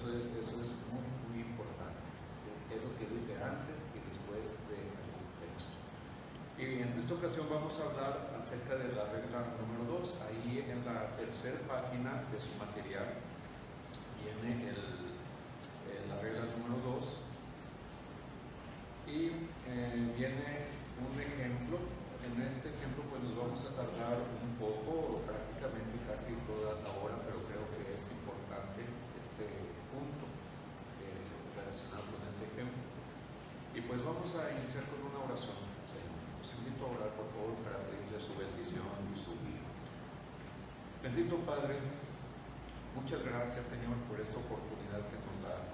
Eso es muy, muy importante. Es lo que dice antes y después de algún texto. Y en esta ocasión vamos a hablar acerca de la regla número 2. Ahí en la tercera página de su material viene la regla número 2 y viene un ejemplo. En este ejemplo pues nos vamos a tardar un poco, prácticamente casi toda la hora, pero creo que es importante este punto relacionado con este ejemplo. Y pues vamos a iniciar con una oración. Señor, os invito a orar por favor para pedirle su bendición y su guía. Bendito Padre, muchas gracias Señor por esta oportunidad que nos das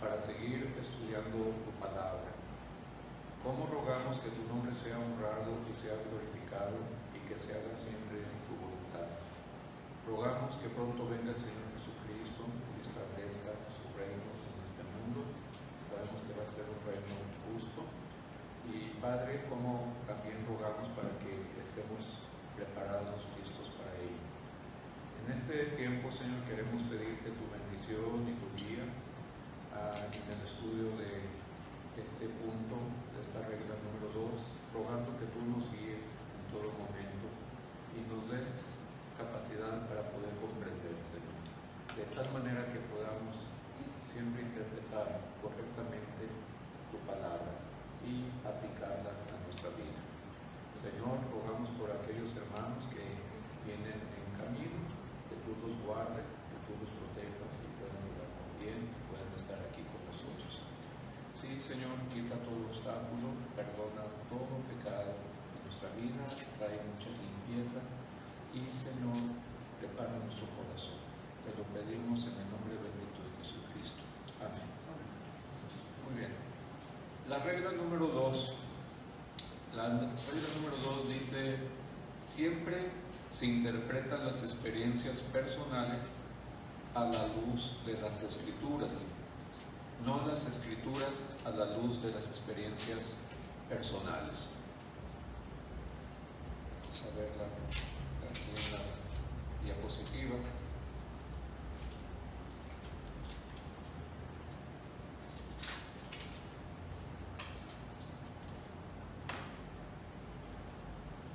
para seguir estudiando tu palabra. Cómo rogamos que tu nombre sea honrado y sea glorificado y que se haga siempre en tu voluntad. Rogamos que pronto venga el Señor Jesucristo y establezca su reino en este mundo. Sabemos que va a ser un reino justo. Y Padre, como también rogamos para que estemos preparados, listos para ello. En este tiempo, Señor, queremos pedirte tu bendición y tu guía en el estudio de este punto, de esta regla número 2, rogando que tú nos guíes en todo momento y nos des capacidad para poder comprender, Señor, de tal manera que podamos siempre interpretar correctamente tu palabra y aplicarla a nuestra vida. Señor, rogamos por aquellos hermanos que vienen en camino, que tú los guardes, que tú los protejas y puedan llegar con bien y puedan estar aquí con nosotros. Sí, Señor, quita todo obstáculo, perdona todo pecado en nuestra vida, trae mucha limpieza y, Señor, prepara nuestro corazón. Te lo pedimos en el nombre bendito de Jesucristo. Amén. Muy bien. La regla número 2. La regla número 2 dice: siempre se interpretan las experiencias personales a la luz de las Escrituras, no las Escrituras a la luz de las experiencias personales. Vamos a verla aquí en las diapositivas.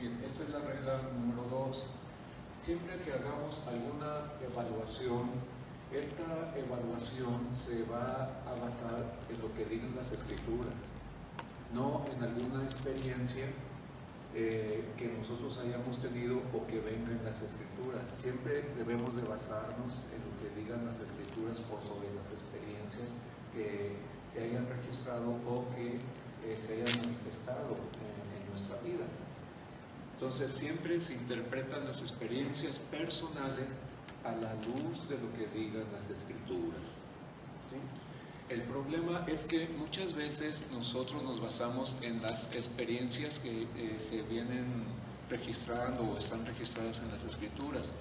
Bien, esta es la regla número 2. Siempre que hagamos alguna evaluación, esta evaluación se va a basar en lo que digan las Escrituras, no en alguna experiencia que nosotros hayamos tenido o que venga en las Escrituras. Siempre debemos de basarnos en lo que digan las Escrituras por sobre las experiencias que se hayan registrado o que se hayan manifestado en nuestra vida. Entonces siempre se interpretan las experiencias personales a la luz de lo que digan las Escrituras. ¿Sí? El problema es que muchas veces nosotros nos basamos en las experiencias que se vienen registrando o están registradas en las Escrituras,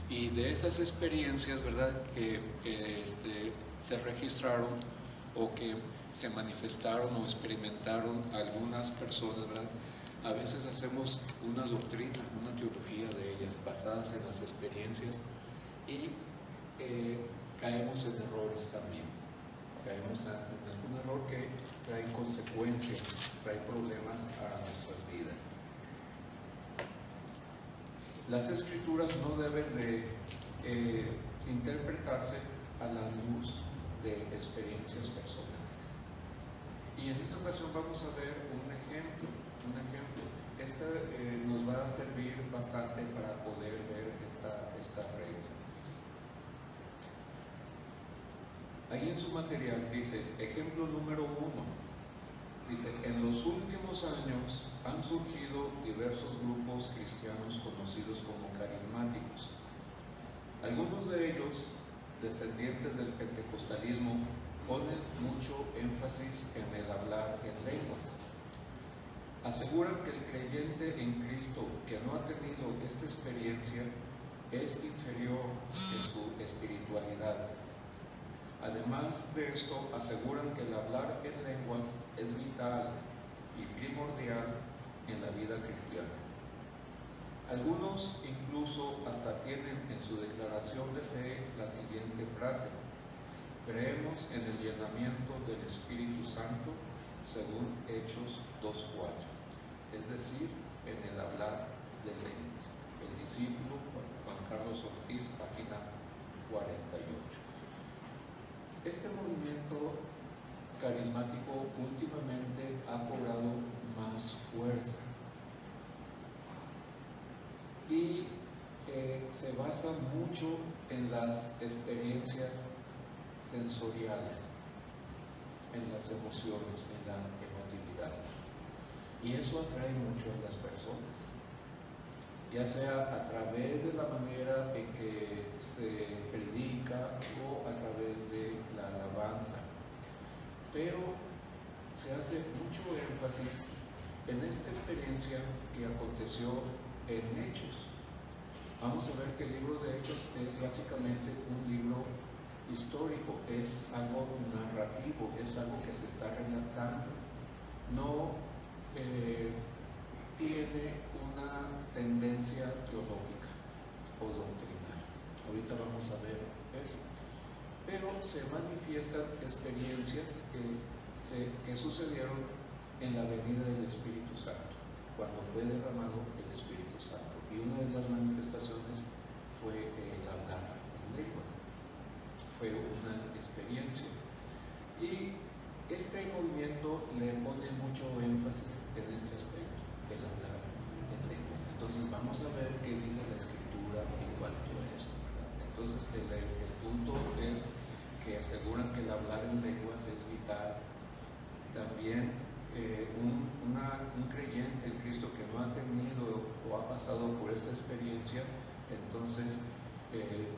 y de esas experiencias, ¿verdad?, que se registraron o que se manifestaron o experimentaron algunas personas, ¿verdad?, a veces hacemos una doctrina, una teología de ellas basadas en las experiencias y caemos en errores también. Caemos en algún error que trae consecuencias, trae problemas a nuestras vidas. Las Escrituras no deben de interpretarse a la luz de experiencias personales. Y en esta ocasión vamos a ver un ejemplo. Este nos va a servir bastante para poder ver esta regla. Ahí en su material dice, ejemplo número 1, dice: en los últimos años han surgido diversos grupos cristianos conocidos como carismáticos. Algunos de ellos, descendientes del pentecostalismo, ponen mucho énfasis en el hablar en lenguas. Aseguran que el creyente en Cristo que no ha tenido esta experiencia es inferior en su espiritualidad. Además de esto, aseguran que el hablar en lenguas es vital y primordial en la vida cristiana. Algunos incluso hasta tienen en su declaración de fe la siguiente frase: Creemos en el llenamiento del Espíritu Santo según Hechos 2:4, es decir, en el hablar de lenguas. El discípulo Juan Carlos Ortiz, página 48. Este movimiento carismático últimamente ha cobrado más fuerza y se basa mucho en las experiencias sensoriales, en las emociones, en la emotividad, y eso atrae mucho a las personas, ya sea a través de la manera en que se predica o a través de la alabanza, pero se hace mucho énfasis en esta experiencia que aconteció en Hechos. Vamos a ver que el libro de Hechos es básicamente un libro histórico, es algo narrativo, es algo que se está relatando, no tiene una tendencia teológica o doctrinal. Ahorita vamos a ver eso, pero se manifiestan experiencias que sucedieron en la venida del Espíritu Santo, cuando fue derramado el Espíritu Santo, y una de las manifestaciones fue el hablar en lenguas. Fue una experiencia, y este movimiento le pone mucho énfasis en este aspecto, el hablar en lenguas. Entonces vamos a ver qué dice la Escritura en cuanto a eso, ¿verdad? Entonces el punto es que aseguran que el hablar en lenguas es vital. También un creyente en Cristo que no ha tenido o ha pasado por esta experiencia, entonces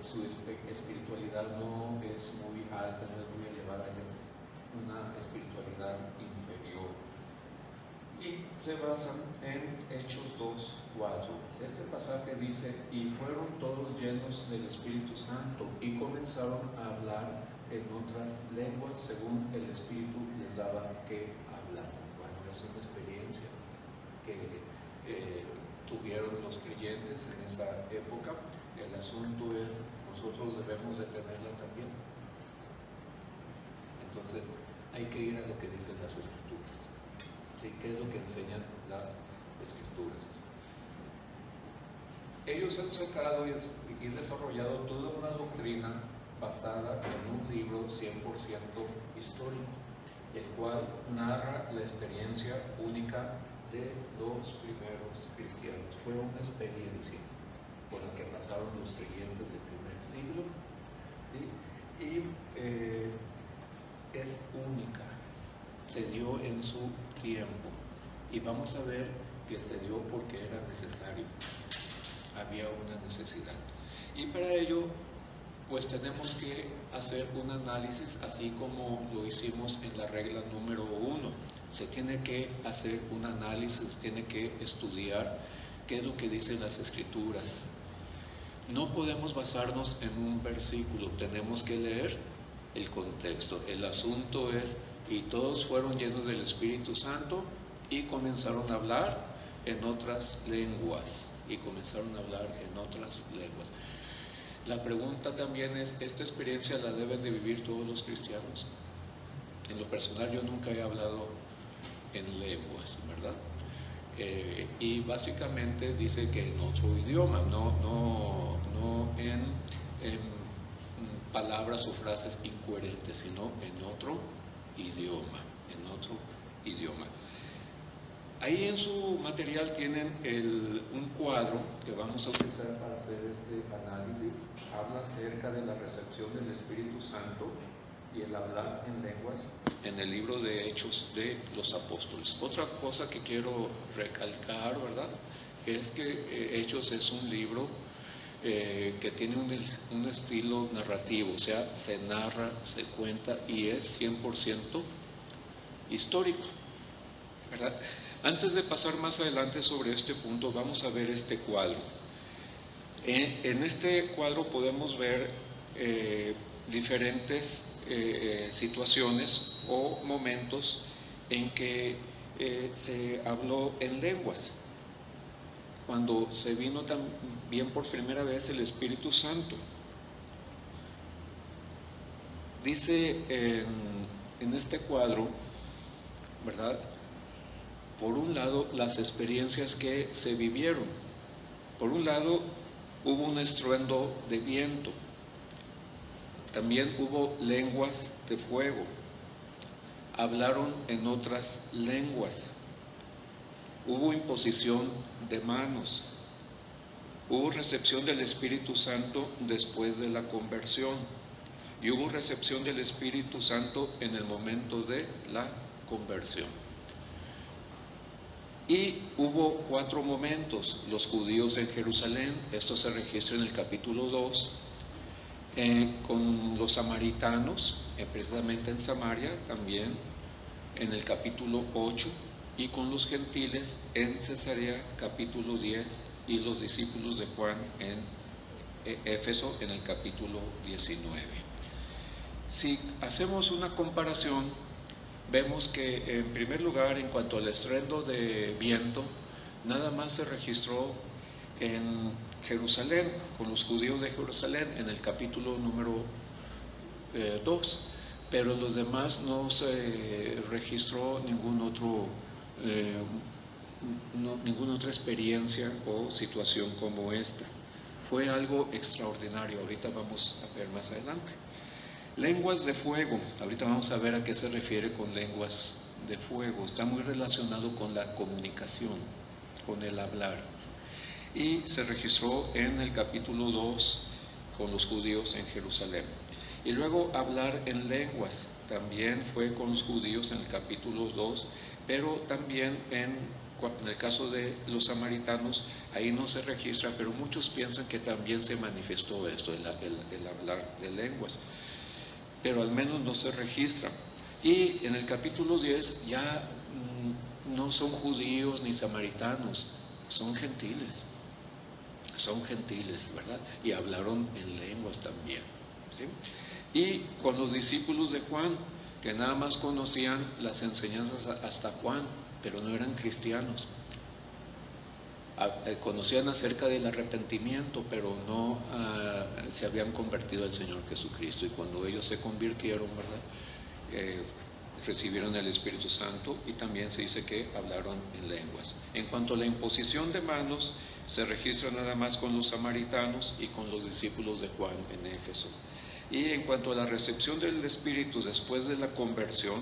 su espiritualidad no es muy alta, no es muy elevada, es una espiritualidad inferior. Y se basan en Hechos 2:4. Este pasaje dice: y fueron todos llenos del Espíritu Santo y comenzaron a hablar en otras lenguas según el Espíritu les daba que hablasen. Bueno, es una experiencia que tuvieron los creyentes en esa época. El asunto es, nosotros debemos de tenerla también. Entonces hay que ir a lo que dicen las Escrituras. ¿Sí? ¿Qué es lo que enseñan las Escrituras? Ellos han sacado y desarrollado toda una doctrina basada en un libro 100% histórico, el cual narra la experiencia única de los primeros cristianos. Fue una experiencia por la que pasaron los creyentes del primer siglo, ¿sí? Y es única, se dio en su tiempo, y vamos a ver que se dio porque era necesario, había una necesidad, y para ello pues tenemos que hacer un análisis, así como lo hicimos en la regla número 1. Se tiene que hacer un análisis, tiene que estudiar qué es lo que dicen las Escrituras. No podemos basarnos en un versículo, tenemos que leer el contexto. El asunto es: y todos fueron llenos del Espíritu Santo y comenzaron a hablar en otras lenguas. La pregunta también es: ¿esta experiencia la deben de vivir todos los cristianos? En lo personal yo nunca he hablado en lenguas, ¿verdad? Y básicamente dice que en otro idioma, no en palabras o frases incoherentes, sino en otro idioma. Ahí en su material tienen un cuadro que vamos a utilizar para hacer este análisis. Habla acerca de la recepción del Espíritu Santo y el hablar en lenguas en el libro de Hechos de los Apóstoles. Otra cosa que quiero recalcar, ¿verdad?, es que Hechos es un libro que tiene un estilo narrativo, o sea, se narra, se cuenta y es 100% histórico, ¿verdad? Antes de pasar más adelante sobre este punto, vamos a ver este cuadro. En este cuadro podemos ver diferentes situaciones o momentos en que se habló en lenguas. Cuando se vino también por primera vez el Espíritu Santo. Dice en este cuadro, ¿verdad? Por un lado, las experiencias que se vivieron. Por un lado, hubo un estruendo de viento. También hubo lenguas de fuego. Hablaron en otras lenguas. Hubo imposición de manos. Hubo recepción del Espíritu Santo después de la conversión. Y hubo recepción del Espíritu Santo en el momento de la conversión. Y hubo 4 momentos: los judíos en Jerusalén, esto se registra en el capítulo 2, con los samaritanos, precisamente en Samaria, también en el capítulo 8, y con los gentiles en Cesarea, capítulo 10, y los discípulos de Juan en Éfeso, en el capítulo 19. Si hacemos una comparación, vemos que en primer lugar, en cuanto al estruendo de viento, nada más se registró en Jerusalén, con los judíos de Jerusalén, en el capítulo número 2, pero en los demás no se registró ninguna otra experiencia o situación como esta. Fue algo extraordinario, ahorita vamos a ver más adelante. Lenguas de fuego, ahorita vamos a ver a qué se refiere con lenguas de fuego. Está muy relacionado con la comunicación, con el hablar. Y se registró en el capítulo 2 con los judíos en Jerusalén. Y luego hablar en lenguas, también fue con los judíos en el capítulo 2, pero también en el caso de los samaritanos, ahí no se registra, pero muchos piensan que también se manifestó esto, el hablar de lenguas, pero al menos no se registra. Y en el capítulo 10 ya no son judíos ni samaritanos, son gentiles, ¿verdad? Y hablaron en lenguas también, ¿sí? Y con los discípulos de Juan, que nada más conocían las enseñanzas hasta Juan, pero no eran cristianos. Conocían acerca del arrepentimiento, pero no se habían convertido al Señor Jesucristo. Y cuando ellos se convirtieron, ¿verdad? Recibieron el Espíritu Santo, y también se dice que hablaron en lenguas. En cuanto a la imposición de manos, se registra nada más con los samaritanos y con los discípulos de Juan en Éfeso. Y en cuanto a la recepción del Espíritu después de la conversión,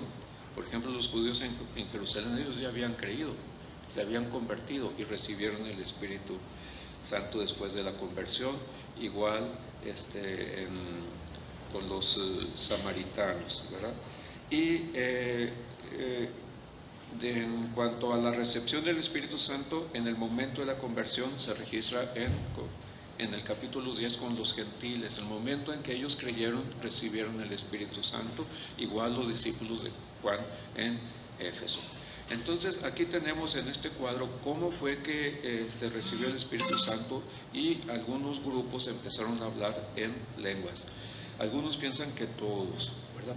por ejemplo, los judíos en Jerusalén, ellos ya habían creído, se habían convertido y recibieron el Espíritu Santo después de la conversión, igual con los samaritanos, ¿verdad? Y en cuanto a la recepción del Espíritu Santo en el momento de la conversión, se registra en el capítulo 10 con los gentiles. El momento en que ellos creyeron, recibieron el Espíritu Santo, igual los discípulos de Juan en Éfeso. Entonces aquí tenemos en este cuadro cómo fue que se recibió el Espíritu Santo, y algunos grupos empezaron a hablar en lenguas. Algunos piensan que todos, ¿verdad?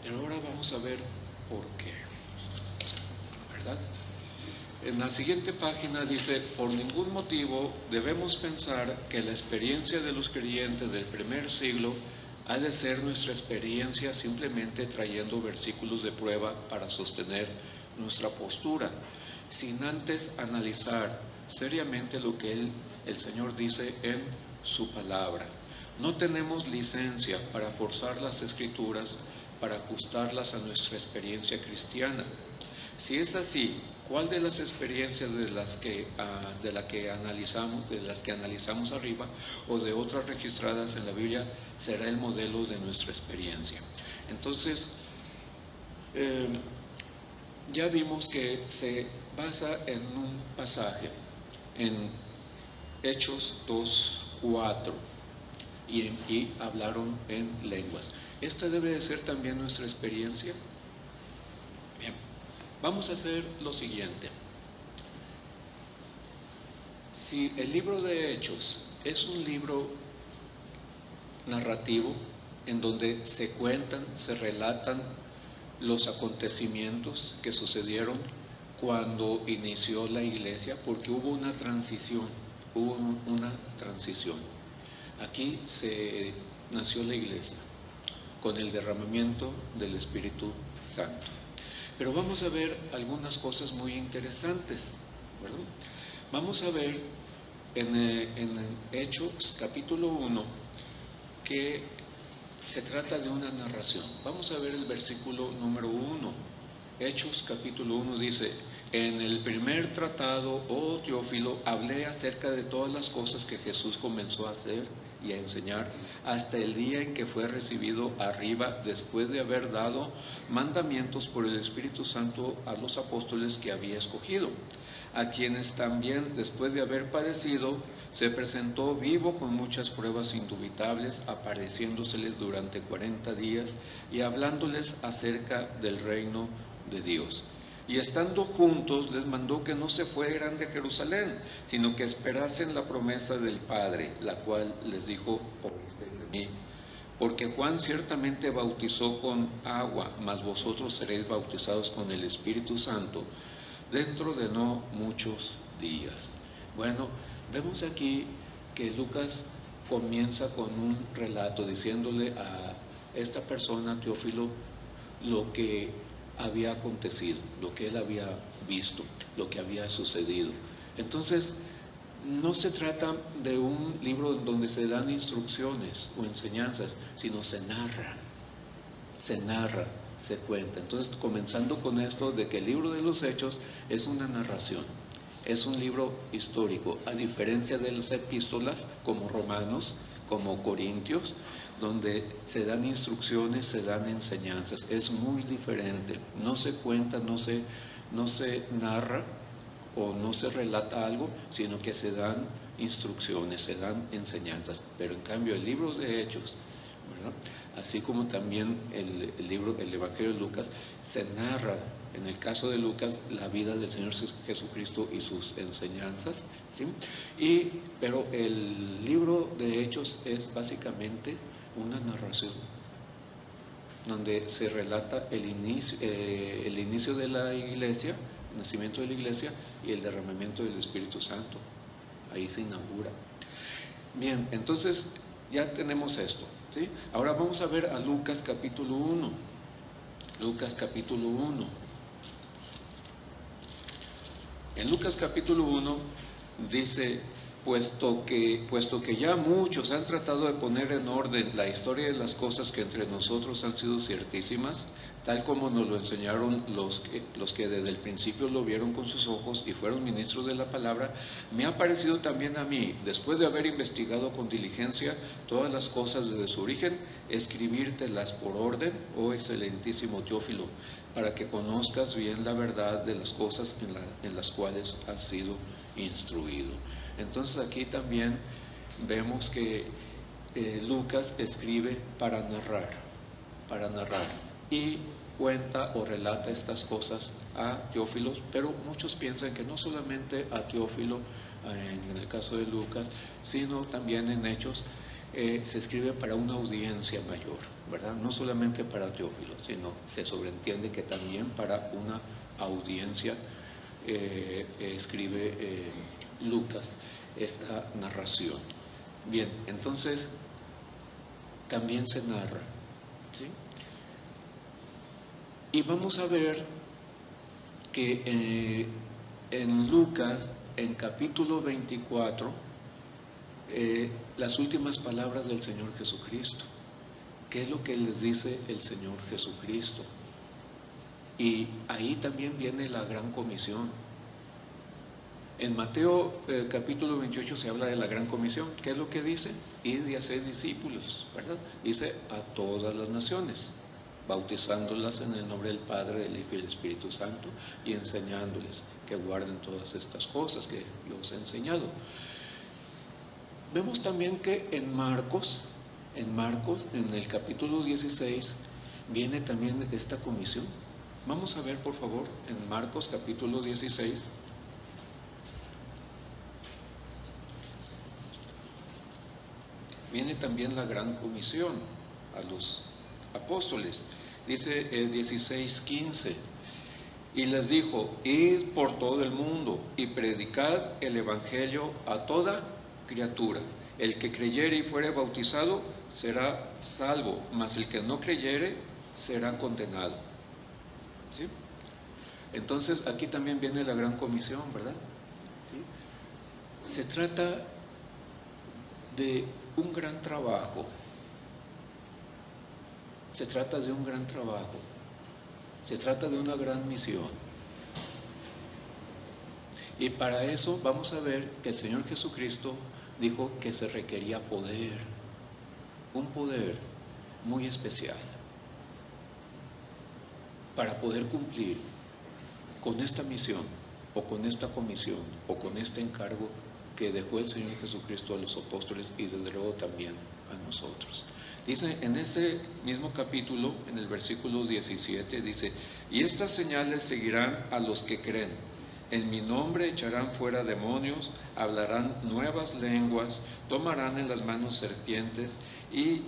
Pero ahora vamos a ver por qué, ¿verdad? En la siguiente página dice: por ningún motivo debemos pensar que la experiencia de los creyentes del primer siglo ha de ser nuestra experiencia, simplemente trayendo versículos de prueba para sostener nuestra postura, sin antes analizar seriamente lo que el Señor dice en su palabra. No tenemos licencia para forzar las Escrituras, para ajustarlas a nuestra experiencia cristiana. Si es así, ¿cuál de las experiencias de las que analizamos arriba, o de otras registradas en la Biblia, será el modelo de nuestra experiencia? Entonces, ya vimos que se basa en un pasaje, en Hechos 2:4, y hablaron en lenguas. ¿Esta debe de ser también nuestra experiencia? Bien, vamos a hacer lo siguiente. Si el libro de Hechos es un libro narrativo en donde se cuentan, se relatan los acontecimientos que sucedieron cuando inició la iglesia, porque hubo una transición. Aquí nació la iglesia, con el derramamiento del Espíritu Santo. Pero vamos a ver algunas cosas muy interesantes, ¿verdad? Vamos a ver en Hechos capítulo 1 que se trata de una narración. Vamos a ver el versículo número 1. Hechos capítulo 1 dice: en el primer tratado, oh Teófilo, hablé acerca de todas las cosas que Jesús comenzó a hacer y a enseñar hasta el día en que fue recibido arriba, después de haber dado mandamientos por el Espíritu Santo a los apóstoles que había escogido, a quienes también, después de haber padecido, se presentó vivo con muchas pruebas indubitables, apareciéndoseles durante 40 días y hablándoles acerca del reino de Dios. Y estando juntos, les mandó que no se fueran de Jerusalén, sino que esperasen la promesa del Padre, la cual les dijo: oísteis de mí. Porque Juan ciertamente bautizó con agua, mas vosotros seréis bautizados con el Espíritu Santo dentro de no muchos días. Bueno, vemos aquí que Lucas comienza con un relato diciéndole a esta persona, Teófilo, lo que había acontecido, lo que él había visto, lo que había sucedido. Entonces, no se trata de un libro donde se dan instrucciones o enseñanzas, sino se narra, se cuenta. Entonces, comenzando con esto de que el libro de los Hechos es una narración, es un libro histórico, a diferencia de las epístolas como Romanos, como Corintios, donde se dan instrucciones, se dan enseñanzas. Es muy diferente, no se cuenta, no se narra o no se relata algo, sino que se dan instrucciones, se dan enseñanzas. Pero en cambio el libro de Hechos, ¿verdad?, así como también el Evangelio de Lucas, se narra, en el caso de Lucas, la vida del Señor Jesucristo y sus enseñanzas, ¿sí? Pero el libro de Hechos es básicamente una narración donde se relata el inicio de la iglesia, el nacimiento de la iglesia y el derramamiento del Espíritu Santo. Ahí se inaugura. Bien, entonces ya tenemos esto, ¿sí? Ahora vamos a ver a Lucas capítulo 1. Lucas capítulo 1. En Lucas capítulo 1 dice: puesto que ya muchos han tratado de poner en orden la historia de las cosas que entre nosotros han sido ciertísimas, tal como nos lo enseñaron los que desde el principio lo vieron con sus ojos y fueron ministros de la palabra, me ha parecido también a mí, después de haber investigado con diligencia todas las cosas desde su origen, escribírtelas por orden, oh excelentísimo Teófilo, para que conozcas bien la verdad de las cosas en las cuales has sido instruido. Entonces aquí también vemos que Lucas escribe para narrar y cuenta o relata estas cosas a Teófilo, pero muchos piensan que no solamente a Teófilo, en el caso de Lucas, sino también en Hechos, se escribe para una audiencia mayor, ¿verdad? No solamente para Teófilo, sino se sobreentiende que también para una audiencia escribe Lucas esta narración. Bien, entonces también se narra, ¿sí? Y vamos a ver que en Lucas, en capítulo 24, las últimas palabras del Señor Jesucristo. ¿Qué es lo que les dice el Señor Jesucristo? Y ahí también viene la gran comisión. En Mateo capítulo 28 se habla de la gran comisión. ¿Qué es lo que dice? Ir y hacer discípulos, ¿verdad? Dice a todas las naciones, bautizándolas en el nombre del Padre, del Hijo y del Espíritu Santo, y enseñándoles que guarden todas estas cosas que yo os he enseñado. Vemos también que en Marcos, en el capítulo 16, viene también esta comisión. Vamos a ver, por favor, en Marcos capítulo 16. Viene también la gran comisión a los apóstoles. Dice 16:15, y les dijo: id por todo el mundo y predicad el evangelio a toda criatura. El que creyere y fuere bautizado será salvo, mas el que no creyere será condenado. ¿Sí? Entonces aquí también viene la gran comisión, ¿verdad? ¿Sí? Se trata de un gran trabajo. Se trata de un gran trabajo. Se trata de una gran misión. Y para eso vamos a ver que el Señor Jesucristo dijo que se requería poder, un poder muy especial, para poder cumplir con esta misión, o con esta comisión, o con este encargo que dejó el Señor Jesucristo a los apóstoles y desde luego también a nosotros. Dice en ese mismo capítulo, en el versículo 17, dice: y estas señales seguirán a los que creen. En mi nombre echarán fuera demonios, hablarán nuevas lenguas, tomarán en las manos serpientes, y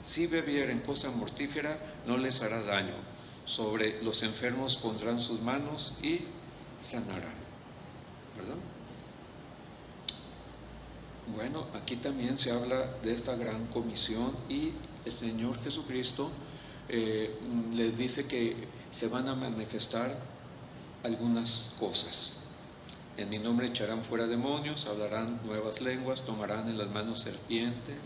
si bebieren cosa mortífera no les hará daño. Sobre los enfermos pondrán sus manos y sanarán. ¿Verdad? Bueno, aquí también se habla de esta gran comisión y el Señor Jesucristo les dice que se van a manifestar algunas cosas. En mi nombre echarán fuera demonios, hablarán nuevas lenguas, tomarán en las manos serpientes,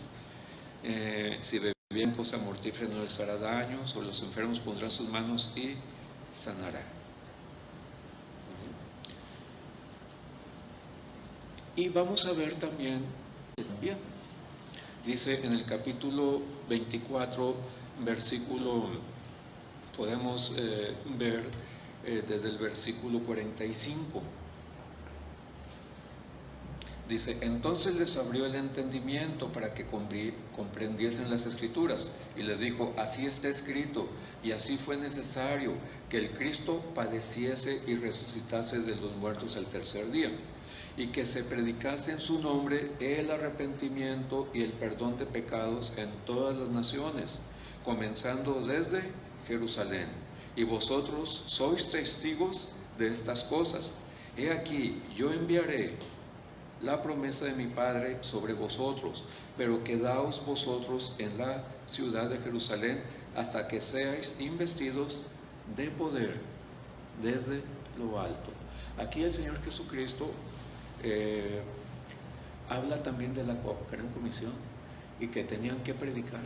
si bebieran cosa mortífera no les hará daño, sobre los enfermos pondrán sus manos y sanarán. Y vamos a ver también, dice en el capítulo 24, versículo, podemos ver desde el versículo 45. Dice: entonces les abrió el entendimiento para que comprendiesen las Escrituras, y les dijo: así está escrito, y así fue necesario que el Cristo padeciese y resucitase de los muertos al tercer día, y que se predicase en su nombre el arrepentimiento y el perdón de pecados en todas las naciones, comenzando desde Jerusalén. Y vosotros sois testigos de estas cosas. He aquí, yo enviaré la promesa de mi Padre sobre vosotros, pero quedaos vosotros en la ciudad de Jerusalén hasta que seáis investidos de poder desde lo alto. Aquí el Señor Jesucristo habla también de la gran comisión y que tenían que predicar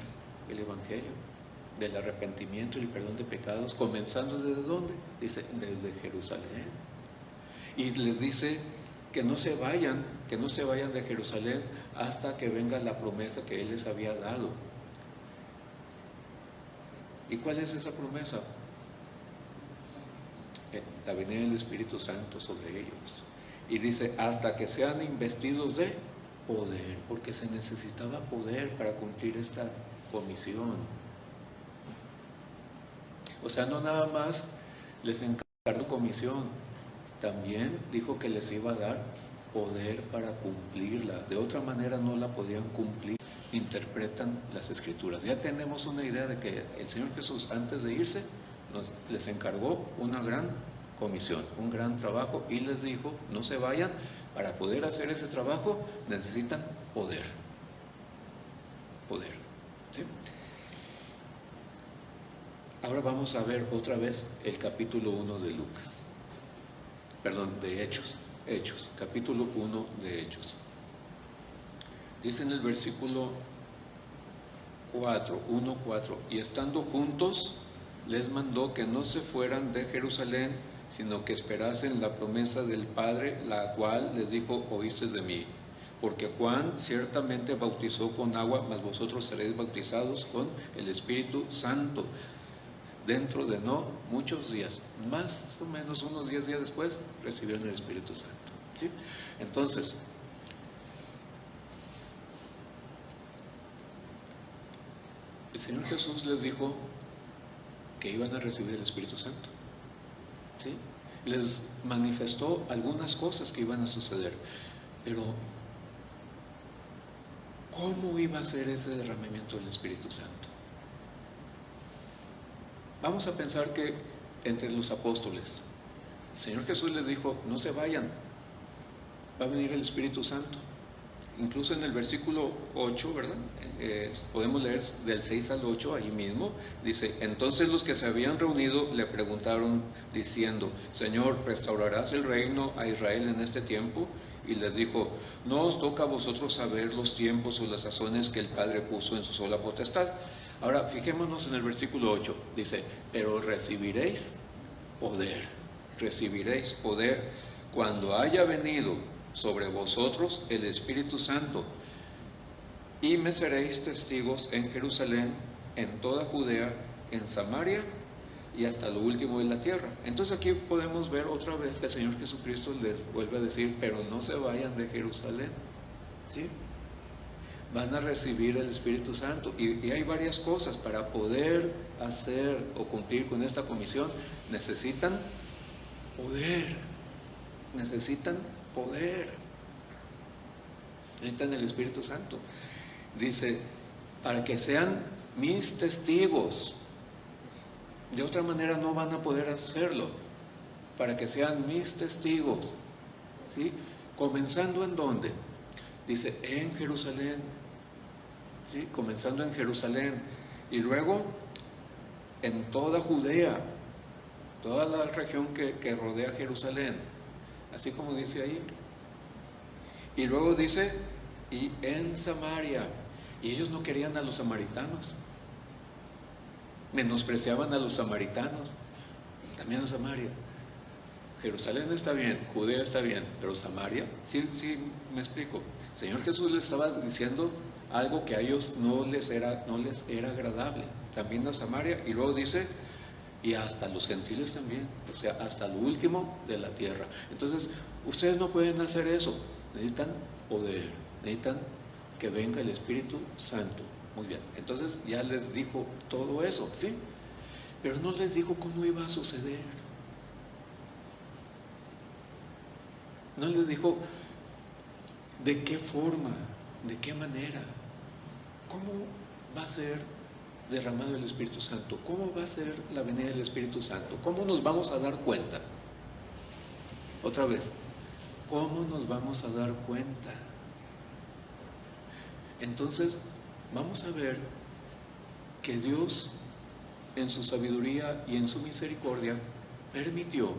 el Evangelio del arrepentimiento y el perdón de pecados, comenzando ¿desde dónde? Dice, desde Jerusalén. Y les dice que no se vayan de Jerusalén hasta que venga la promesa que Él les había dado. ¿Y cuál es esa promesa? La venida del Espíritu Santo sobre ellos. Y dice, hasta que sean investidos de poder, porque se necesitaba poder para cumplir esta comisión. O sea, no nada más les encargó comisión, también dijo que les iba a dar poder para cumplirla. De otra manera no la podían cumplir. Interpretan las Escrituras. Ya tenemos una idea de que el Señor Jesús, antes de irse, les encargó una gran comisión, un gran trabajo, y les dijo: no se vayan, para poder hacer ese trabajo necesitan poder. Poder. ¿Sí? Ahora vamos a ver otra vez el capítulo 1 de Lucas. Perdón, de Hechos. Hechos, capítulo 1 de Hechos. Dice en el versículo 4, 1:4, y estando juntos, les mandó que no se fueran de Jerusalén, sino que esperasen la promesa del Padre, la cual les dijo: oísteis de mí. Porque Juan ciertamente bautizó con agua, mas vosotros seréis bautizados con el Espíritu Santo dentro de no muchos días. Más o menos unos 10 días después recibieron el Espíritu Santo. ¿Sí? Entonces, el Señor Jesús les dijo que iban a recibir el Espíritu Santo. ¿Sí? Les manifestó algunas cosas que iban a suceder, pero ¿cómo iba a ser ese derramamiento del Espíritu Santo? Vamos a pensar que entre los apóstoles, el Señor Jesús les dijo: no se vayan, va a venir el Espíritu Santo. incluso en el versículo 8, ¿verdad? Podemos leer del 6 al 8 ahí mismo. Dice: entonces los que se habían reunido le preguntaron diciendo: Señor, ¿restaurarás el reino a Israel en este tiempo? Y les dijo: no os toca a vosotros saber los tiempos o las sazones que el Padre puso en su sola potestad. Ahora fijémonos en el versículo 8. Dice: pero recibiréis poder cuando haya venido sobre vosotros el Espíritu Santo, y me seréis testigos en Jerusalén, en toda Judea, en Samaria y hasta lo último de la tierra. Entonces aquí podemos ver otra vez que el Señor Jesucristo les vuelve a decir: pero no se vayan de Jerusalén, ¿sí? Van a recibir el Espíritu Santo, y hay varias cosas para poder hacer o cumplir con esta comisión. Necesitan poder, necesitan el Espíritu Santo. Dice: para que sean mis testigos. De otra manera no van a poder hacerlo. Para que sean mis testigos, ¿sí? Comenzando en ¿dónde? Dice: en Jerusalén, ¿sí? Comenzando en Jerusalén, y luego en toda Judea, toda la región que rodea Jerusalén, así como dice ahí. Y luego dice: y en Samaria. Y ellos no querían a los samaritanos, menospreciaban a los samaritanos. También a Samaria. Jerusalén está bien, Judea está bien, pero Samaria, sí, me explico. El Señor Jesús les estaba diciendo algo que a ellos no les era agradable. También a Samaria, y luego dice: y hasta los gentiles también, o sea, hasta lo último de la tierra. Entonces, ustedes no pueden hacer eso. Necesitan poder, necesitan que venga el Espíritu Santo. Muy bien, entonces ya les dijo todo eso, ¿sí? Pero no les dijo cómo iba a suceder. No les dijo de qué forma, de qué manera, cómo va a ser derramado el Espíritu Santo, cómo va a ser la venida del Espíritu Santo, cómo nos vamos a dar cuenta. Otra vez, ¿cómo nos vamos a dar cuenta? Entonces, vamos a ver que Dios, en su sabiduría y en su misericordia, permitió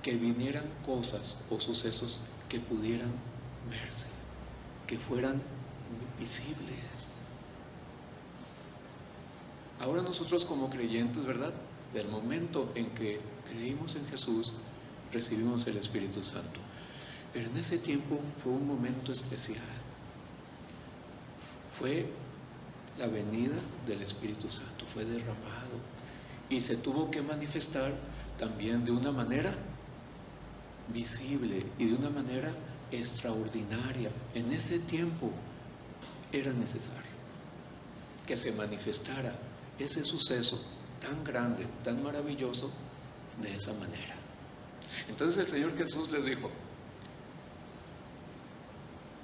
que vinieran cosas o sucesos que pudieran verse, que fueran visibles. Ahora nosotros como creyentes, ¿verdad? Del momento en que creímos en Jesús, recibimos el Espíritu Santo. Pero en ese tiempo fue un momento especial. Fue la venida del Espíritu Santo, fue derramado, y se tuvo que manifestar también de una manera visible y de una manera extraordinaria. En ese tiempo era necesario que se manifestara ese suceso tan grande, tan maravilloso, de esa manera. Entonces el Señor Jesús les dijo: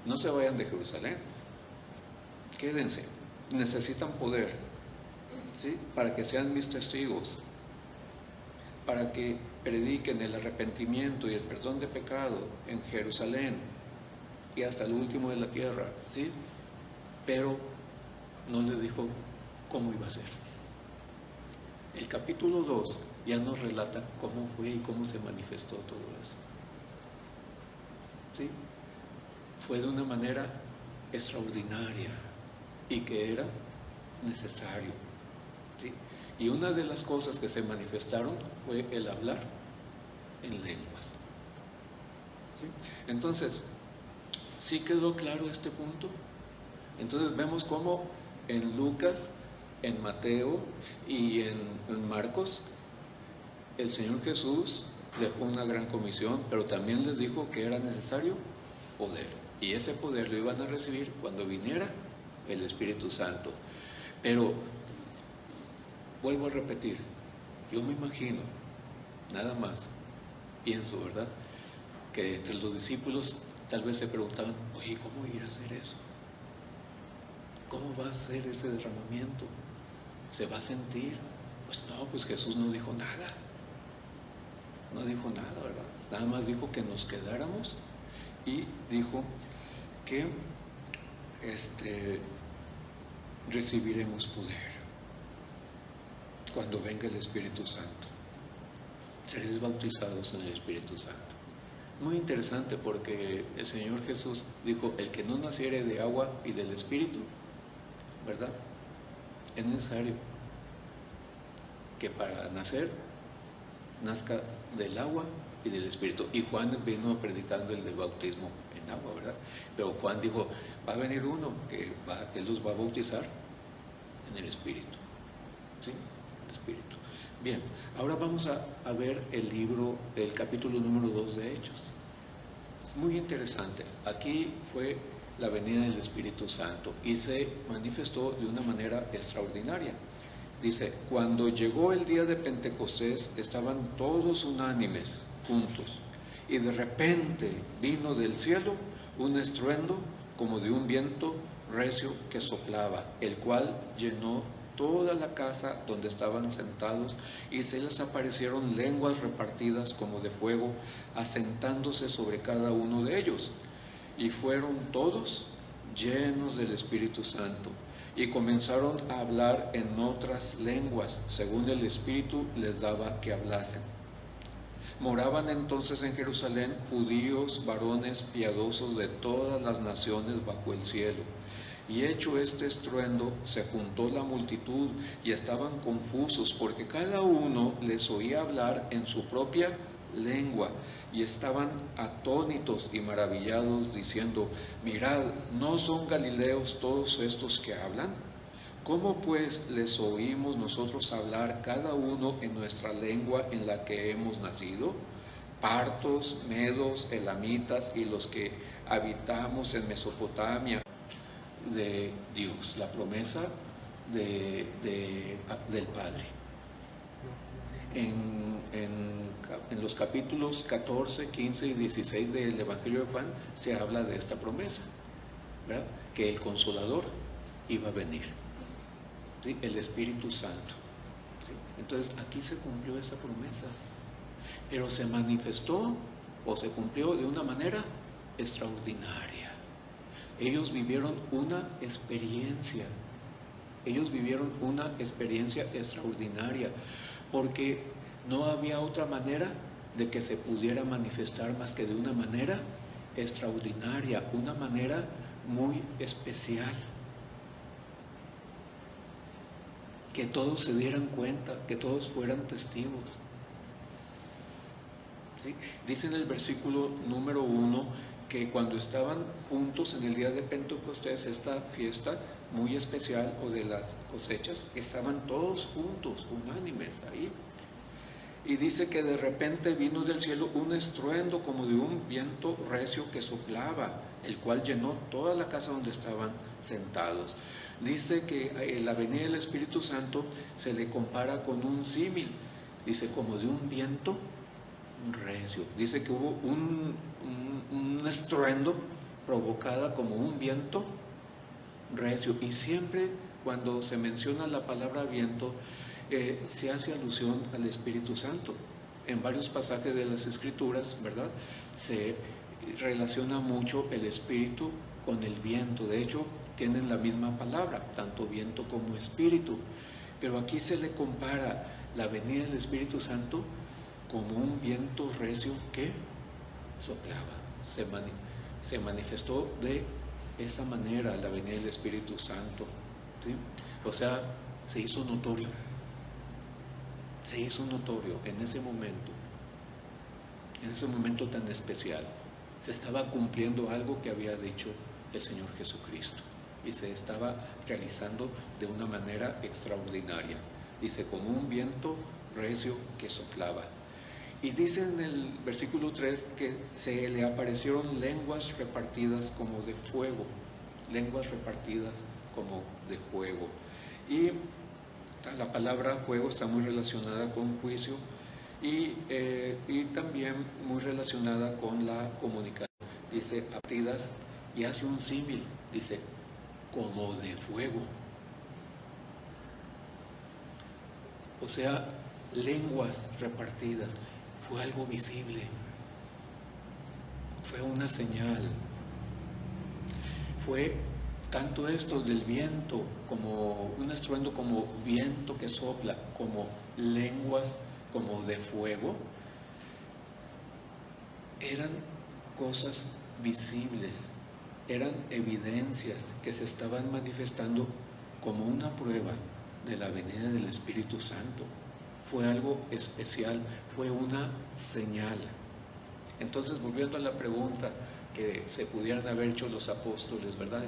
no se vayan de Jerusalén, quédense, necesitan poder, ¿sí? Para que sean mis testigos, para que prediquen el arrepentimiento y el perdón de pecado en Jerusalén y hasta el último de la tierra, ¿sí? Pero no les dijo cómo iba a ser. El capítulo 2 ya nos relata cómo fue y cómo se manifestó todo eso, ¿sí? Fue de una manera extraordinaria y que era necesario, ¿sí? Y una de las cosas que se manifestaron fue el hablar en lenguas, ¿sí? Entonces, ¿sí quedó claro este punto? Entonces vemos cómo en Lucas, en Mateo y en Marcos, el Señor Jesús dejó una gran comisión, pero también les dijo que era necesario poder, y ese poder lo iban a recibir cuando viniera el Espíritu Santo. Pero vuelvo a repetir, yo me imagino, nada más pienso, ¿verdad?, que entre los discípulos tal vez se preguntaban: oye, ¿cómo ir a hacer eso? ¿Cómo va a ser ese derramamiento? ¿Se va a sentir? Pues no, pues Jesús no dijo nada. No dijo nada, ¿verdad? Nada más dijo que nos quedáramos, y dijo que recibiremos poder cuando venga el Espíritu Santo. Seréis bautizados en el Espíritu Santo. Muy interesante, porque el Señor Jesús dijo: el que no naciere de agua y del Espíritu, ¿verdad? Es necesario que para nacer nazca del agua y del Espíritu. Y Juan vino predicando el del bautismo en agua, ¿verdad? Pero Juan dijo: va a venir uno que él los va a bautizar en el Espíritu. ¿Sí? El Espíritu. Bien, ahora vamos a ver el capítulo número 2 de Hechos. Es muy interesante. Aquí fue la venida del Espíritu Santo y se manifestó de una manera extraordinaria. Dice: cuando llegó el día de Pentecostés, estaban todos unánimes, juntos, y de repente vino del cielo un estruendo como de un viento recio que soplaba, el cual llenó toda la casa donde estaban sentados, y se les aparecieron lenguas repartidas como de fuego, asentándose sobre cada uno de ellos. Y fueron todos llenos del Espíritu Santo, y comenzaron a hablar en otras lenguas, según el Espíritu les daba que hablasen. Moraban entonces en Jerusalén judíos, varones piadosos de todas las naciones bajo el cielo. Y hecho este estruendo, se juntó la multitud y estaban confusos, porque cada uno les oía hablar en su propia lengua, y estaban atónitos y maravillados, diciendo: mirad, ¿no son galileos todos estos que hablan? ¿Cómo pues les oímos nosotros hablar cada uno en nuestra lengua en la que hemos nacido? Partos, medos, elamitas y los que habitamos en Mesopotamia, de Dios, la promesa del Padre. En los capítulos 14, 15 y 16 del Evangelio de Juan se habla de esta promesa, ¿verdad? Que el Consolador iba a venir, ¿sí? El Espíritu Santo, ¿sí? Entonces aquí se cumplió esa promesa, pero se manifestó o se cumplió de una manera extraordinaria. Ellos vivieron una experiencia extraordinaria, porque no había otra manera de que se pudiera manifestar más que de una manera extraordinaria, una manera muy especial. Que todos se dieran cuenta, que todos fueran testigos. ¿Sí? Dice en el versículo número 1 que cuando estaban juntos en el día de Pentecostés, esta fiesta muy especial o de las cosechas, estaban todos juntos, unánimes ahí. Y dice que de repente vino del cielo un estruendo como de un viento recio que soplaba, el cual llenó toda la casa donde estaban sentados. Dice que la venida del Espíritu Santo se le compara con un símil, dice como de un viento recio. Dice que hubo un estruendo provocada como un viento recio, y siempre cuando se menciona la palabra viento se hace alusión al Espíritu Santo. En varios pasajes de las Escrituras, ¿verdad?, se relaciona mucho el Espíritu con el viento. De hecho, tienen la misma palabra, tanto viento como espíritu, pero aquí se le compara la venida del Espíritu Santo como un viento recio que soplaba. Se manifestó de esa manera la venida del Espíritu Santo, ¿sí? O sea, se hizo notorio en ese momento tan especial. Se estaba cumpliendo algo que había dicho el Señor Jesucristo, y se estaba realizando de una manera extraordinaria. Dice, como un viento recio que soplaba. Y dice en el versículo 3 que se le aparecieron lenguas repartidas como de fuego, Y la palabra fuego está muy relacionada con juicio y también muy relacionada con la comunicación. Dice, partidas, y hace un símil, dice, como de fuego. O sea, lenguas repartidas. Fue algo visible, fue una señal, fue tanto esto del viento, como un estruendo como viento que sopla, como lenguas como de fuego, eran cosas visibles, eran evidencias que se estaban manifestando como una prueba de la venida del Espíritu Santo. Fue algo especial, fue una señal. Entonces, volviendo a la pregunta que se pudieran haber hecho los apóstoles, ¿verdad?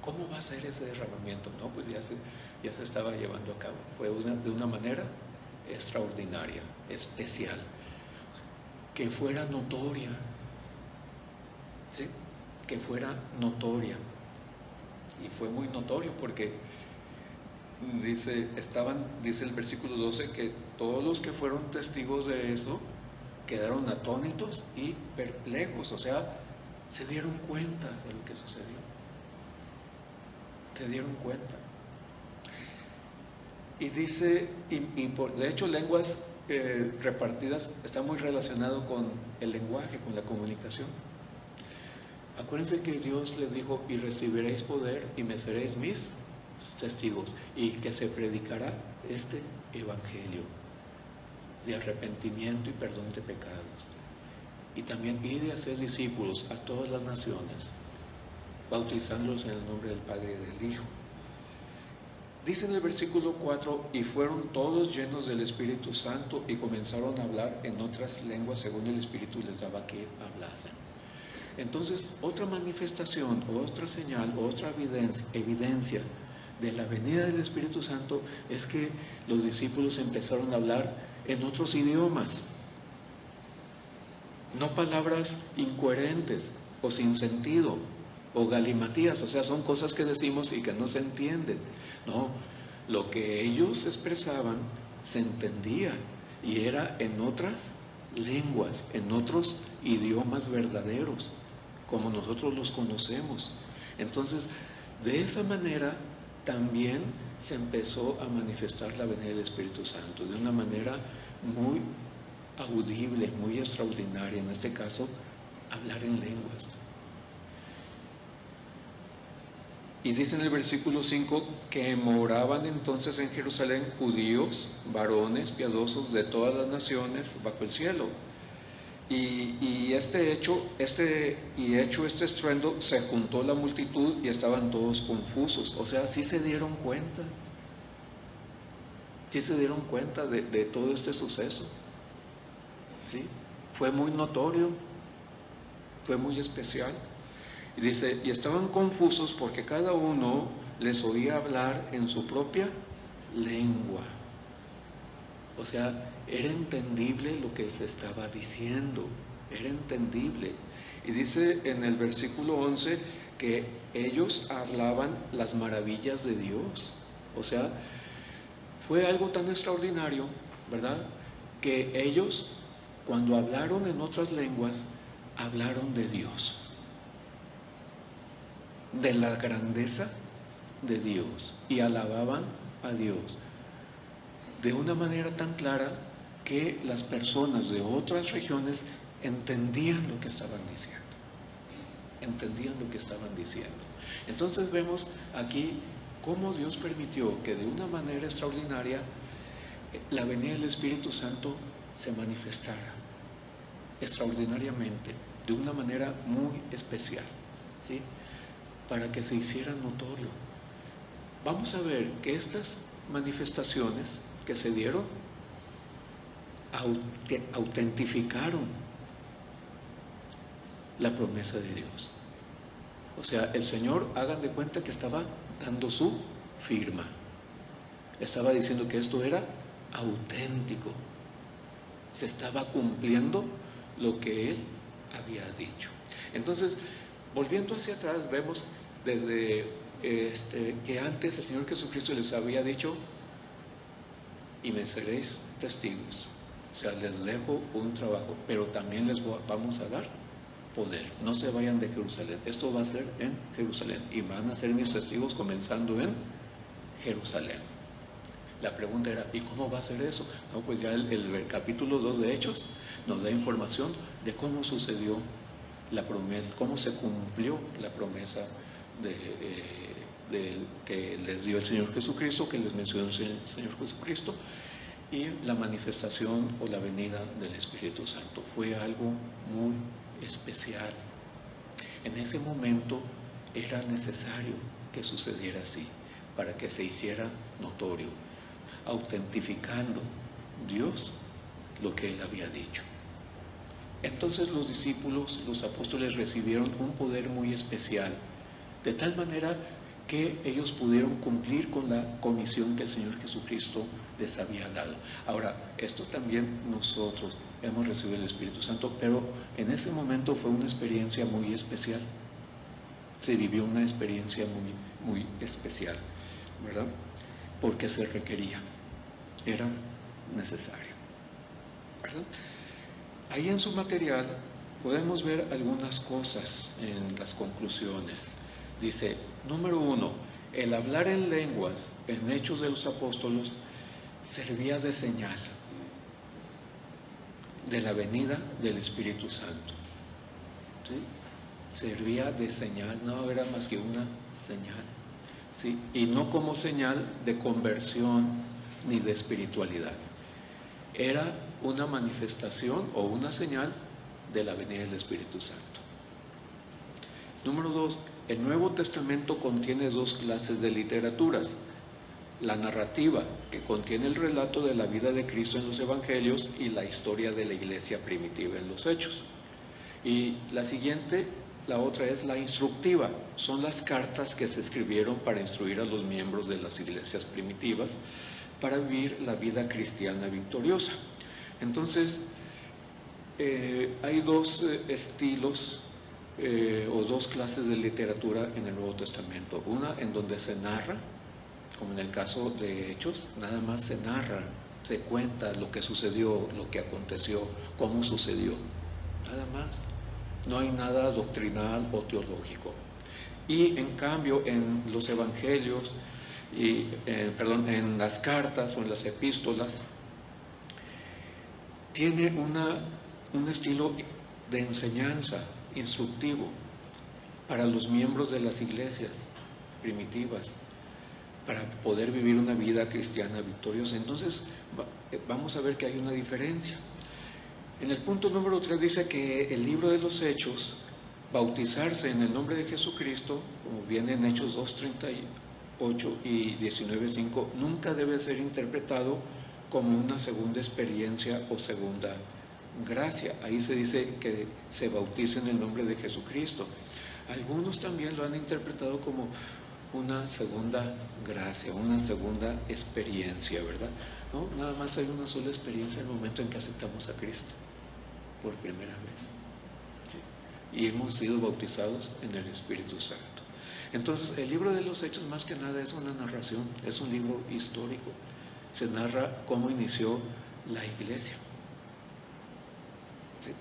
¿Cómo va a ser ese derramamiento? No, pues ya se estaba llevando a cabo. Fue de una manera extraordinaria, especial, que fuera notoria, ¿sí? Que fuera notoria. Y fue muy notorio porque dice el versículo 12 que todos los que fueron testigos de eso quedaron atónitos y perplejos, o sea, se dieron cuenta de lo que sucedió. Se dieron cuenta. Y dice, de hecho, lenguas repartidas está muy relacionado con el lenguaje, con la comunicación. Acuérdense que Dios les dijo: y recibiréis poder y me seréis mis testigos, y que se predicará este evangelio de arrepentimiento y perdón de pecados. Y también id y hacer discípulos a todas las naciones, bautizándolos en el nombre del Padre y del Hijo. Dice en el versículo 4: y fueron todos llenos del Espíritu Santo y comenzaron a hablar en otras lenguas según el Espíritu les daba que hablasen. Entonces, otra manifestación, otra señal, otra evidencia de la venida del Espíritu Santo es que los discípulos empezaron a hablar en otros idiomas. No palabras incoherentes o sin sentido o galimatías, o sea, son cosas que decimos y que no se entienden. No, lo que ellos expresaban se entendía y era en otras lenguas, en otros idiomas verdaderos, como nosotros los conocemos. Entonces, de esa manera también se empezó a manifestar la venida del Espíritu Santo, de una manera muy audible, muy extraordinaria, en este caso, hablar en lenguas. Y dice en el versículo 5 que moraban entonces en Jerusalén judíos, varones piadosos de todas las naciones bajo el cielo. Y hecho este estruendo, se juntó la multitud y estaban todos confusos. O sea, sí se dieron cuenta. Sí se dieron cuenta de todo este suceso. ¿Sí? Fue muy notorio, fue muy especial. Y dice, y estaban confusos porque cada uno les oía hablar en su propia lengua. O sea, era entendible lo que se estaba diciendo, era entendible. Y dice en el versículo 11 que ellos hablaban las maravillas de Dios. O sea, fue algo tan extraordinario, ¿verdad? Que ellos, cuando hablaron en otras lenguas, hablaron de Dios, de la grandeza de Dios, y alababan a Dios de una manera tan clara que las personas de otras regiones entendían lo que estaban diciendo. Entendían lo que estaban diciendo. Entonces vemos aquí cómo Dios permitió que de una manera extraordinaria la venida del Espíritu Santo se manifestara extraordinariamente, de una manera muy especial, ¿sí? Para que se hiciera notorio. Vamos a ver que estas manifestaciones que se dieron autentificaron la promesa de Dios. O sea, el Señor, hagan de cuenta que estaba dando su firma, estaba diciendo que esto era auténtico, se estaba cumpliendo lo que Él había dicho. Entonces, volviendo hacia atrás, vemos desde que antes el Señor Jesucristo les había dicho: y me seréis testigos. O sea, les dejo un trabajo, pero también les vamos a dar poder. No se vayan de Jerusalén. Esto va a ser en Jerusalén y van a ser mis testigos comenzando en Jerusalén. La pregunta era, ¿y cómo va a ser eso? No, pues ya el capítulo 2 de Hechos nos da información de cómo sucedió la promesa, cómo se cumplió la promesa que les dio el Señor Jesucristo, que les mencionó el Señor Jesucristo, y la manifestación o la venida del Espíritu Santo. Fue algo muy especial. En ese momento era necesario que sucediera así, para que se hiciera notorio, autentificando Dios lo que Él había dicho. Entonces los discípulos, los apóstoles, recibieron un poder muy especial, de tal manera que ellos pudieron cumplir con la comisión que el Señor Jesucristo les había dado. Ahora, esto también nosotros hemos recibido el Espíritu Santo, pero en ese momento fue una experiencia muy especial. Se vivió una experiencia muy especial, ¿verdad? Porque se requería, era necesario, ¿verdad? Ahí en su material podemos ver algunas cosas en las conclusiones. Dice, número 1, el hablar en lenguas en Hechos de los Apóstoles servía de señal de la venida del Espíritu Santo. ¿Sí? Servía de señal, no era más que una señal, ¿sí? Y no como señal de conversión ni de espiritualidad. Era una manifestación o una señal de la venida del Espíritu Santo. Número 2, el Nuevo Testamento contiene dos clases de literaturas. La narrativa, que contiene el relato de la vida de Cristo en los Evangelios, y la historia de la iglesia primitiva en los Hechos. Y la siguiente, la otra, es la instructiva. Son las cartas que se escribieron para instruir a los miembros de las iglesias primitivas para vivir la vida cristiana victoriosa. Entonces, hay dos estilos o dos clases de literatura en el Nuevo Testamento. Una en donde se narra, como en el caso de Hechos, nada más se narra, se cuenta lo que sucedió, lo que aconteció, cómo sucedió, nada más. No hay nada doctrinal o teológico. Y en cambio en los evangelios, en las cartas o en las epístolas, tiene un estilo de enseñanza instructivo para los miembros de las iglesias primitivas, para poder vivir una vida cristiana victoriosa. Entonces vamos a ver que hay una diferencia. En el punto número 3 dice que el libro de los Hechos, bautizarse en el nombre de Jesucristo, como viene en Hechos 2:38 y 19:5, nunca debe ser interpretado como una segunda experiencia o segunda gracia. Ahí se dice que se bautice en el nombre de Jesucristo. Algunos también lo han interpretado como una segunda gracia, una segunda experiencia, ¿verdad? No, nada más hay una sola experiencia en el momento en que aceptamos a Cristo por primera vez, ¿sí? Y hemos sido bautizados en el Espíritu Santo. Entonces, el libro de los Hechos más que nada es una narración, es un libro histórico. Se narra cómo inició la iglesia, ¿sí?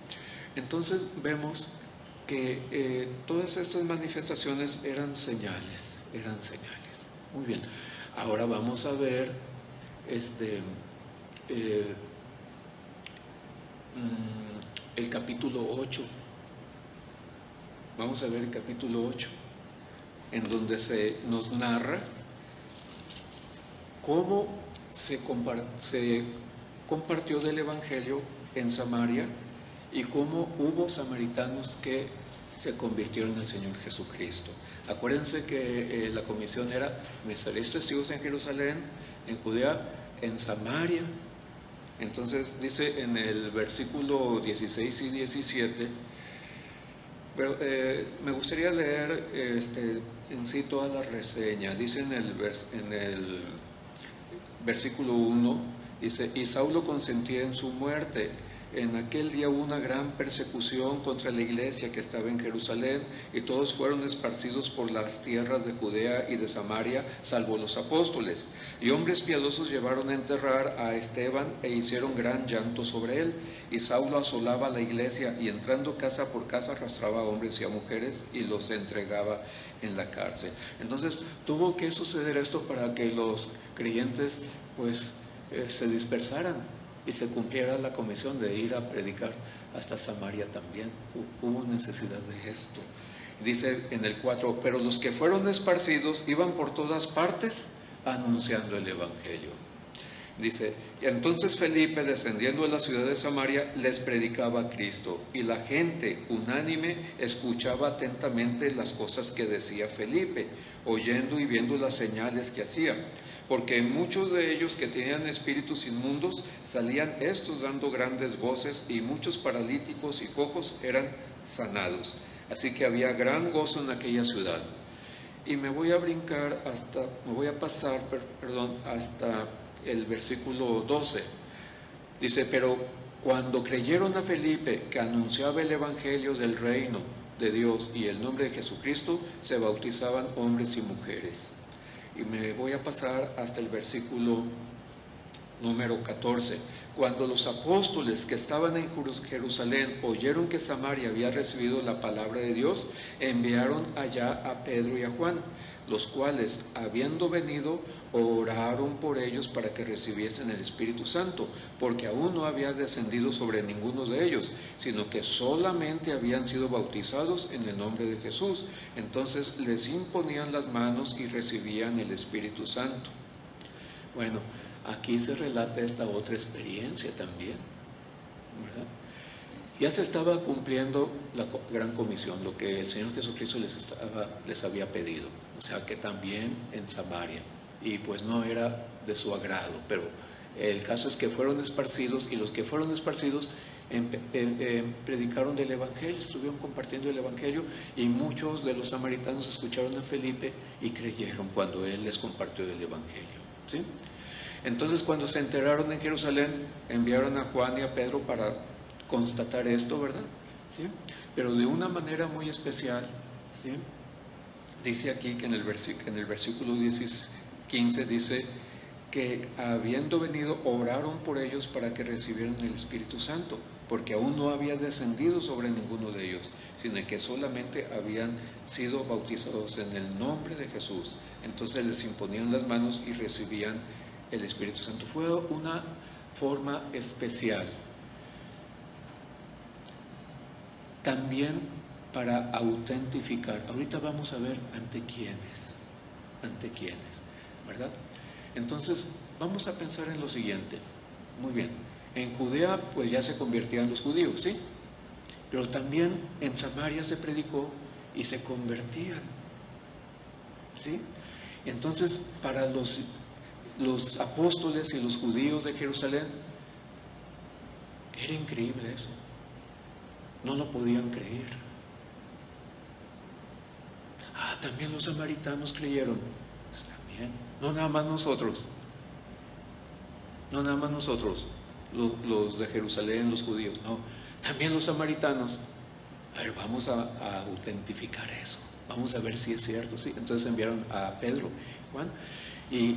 Entonces vemos que todas estas manifestaciones eran señales. Muy bien, ahora vamos a ver el capítulo 8. Vamos a ver el capítulo 8, en donde se nos narra cómo se compartió del Evangelio en Samaria y cómo hubo samaritanos que se convirtieron en el Señor Jesucristo. Acuérdense que la comisión era: me seréis testigos en Jerusalén, en Judea, en Samaria. Entonces dice en el versículo 16 y 17, pero me gustaría leer en sí toda la reseña. Dice en el versículo 1, dice: y Saulo consentía en su muerte. En aquel día hubo una gran persecución contra la iglesia que estaba en Jerusalén, y todos fueron esparcidos por las tierras de Judea y de Samaria, salvo los apóstoles. Y hombres piadosos llevaron a enterrar a Esteban e hicieron gran llanto sobre él. Y Saulo asolaba la iglesia, y entrando casa por casa arrastraba a hombres y a mujeres y los entregaba en la cárcel. Entonces tuvo que suceder esto para que los creyentes se dispersaran y se cumpliera la comisión de ir a predicar hasta Samaria también. Hubo necesidad de esto. Dice en el 4, pero los que fueron esparcidos iban por todas partes anunciando el Evangelio. Dice, entonces Felipe, descendiendo de la ciudad de Samaria, les predicaba a Cristo, y la gente unánime escuchaba atentamente las cosas que decía Felipe, oyendo y viendo las señales que hacía, porque muchos de ellos que tenían espíritus inmundos salían estos dando grandes voces, y muchos paralíticos y cojos eran sanados. Así que había gran gozo en aquella ciudad. Y me voy a pasar hasta el versículo 12. Dice, pero cuando creyeron a Felipe, que anunciaba el evangelio del reino de Dios y el nombre de Jesucristo, se bautizaban hombres y mujeres. Y me voy a pasar hasta el versículo número 14. Cuando los apóstoles que estaban en Jerusalén oyeron que Samaria había recibido la palabra de Dios, enviaron allá a Pedro y a Juan, los cuales, habiendo venido, oraron por ellos para que recibiesen el Espíritu Santo, porque aún no había descendido sobre ninguno de ellos, sino que solamente habían sido bautizados en el nombre de Jesús. Entonces les imponían las manos y recibían el Espíritu Santo. Bueno, aquí se relata esta otra experiencia también, ¿verdad? Ya se estaba cumpliendo la gran comisión, lo que el Señor Jesucristo les había pedido, o sea que también en Samaria, y pues no era de su agrado, pero el caso es que fueron esparcidos, y los que fueron esparcidos predicaron del Evangelio, estuvieron compartiendo el Evangelio, y muchos de los samaritanos escucharon a Felipe y creyeron cuando él les compartió del Evangelio, ¿sí? Entonces, cuando se enteraron en Jerusalén, enviaron a Juan y a Pedro para constatar esto, ¿verdad? ¿Sí? Pero de una manera muy especial, ¿sí? Dice aquí que en el versículo 15 dice que habiendo venido, oraron por ellos para que recibieran el Espíritu Santo, porque aún no había descendido sobre ninguno de ellos, sino que solamente habían sido bautizados en el nombre de Jesús. Entonces les imponían las manos y recibían el Espíritu Santo. Fue una forma especial. También para autentificar. Ahorita vamos a ver ante quiénes, ¿verdad? Entonces, vamos a pensar en lo siguiente. Muy bien, en Judea pues ya se convertían los judíos, ¿sí? Pero también en Samaria se predicó y se convertían, ¿sí? Entonces, para los apóstoles y los judíos de Jerusalén, era increíble eso. No lo podían creer. También los samaritanos creyeron. Pues también. No nada más nosotros, los de Jerusalén, los judíos, no. También los samaritanos. A ver, vamos a autentificar eso. Vamos a ver si es cierto, ¿sí? Entonces enviaron a Pedro, Juan, y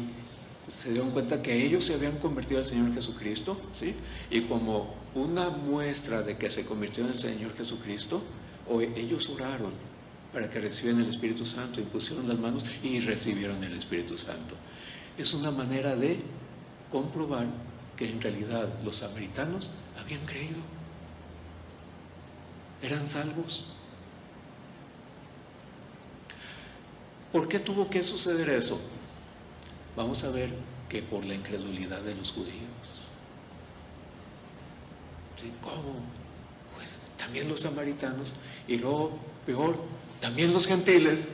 se dieron cuenta que ellos se habían convertido al Señor Jesucristo, ¿sí? Y como una muestra de que se convirtió en el Señor Jesucristo, ellos oraron para que recibieran el Espíritu Santo, y pusieron las manos y recibieron el Espíritu Santo. Es una manera de comprobar que en realidad los samaritanos habían creído, eran salvos. ¿Por qué tuvo que suceder eso? Vamos a ver que por la incredulidad de los judíos. ¿Sí? ¿Cómo? Pues también los samaritanos, y luego, peor, también los gentiles.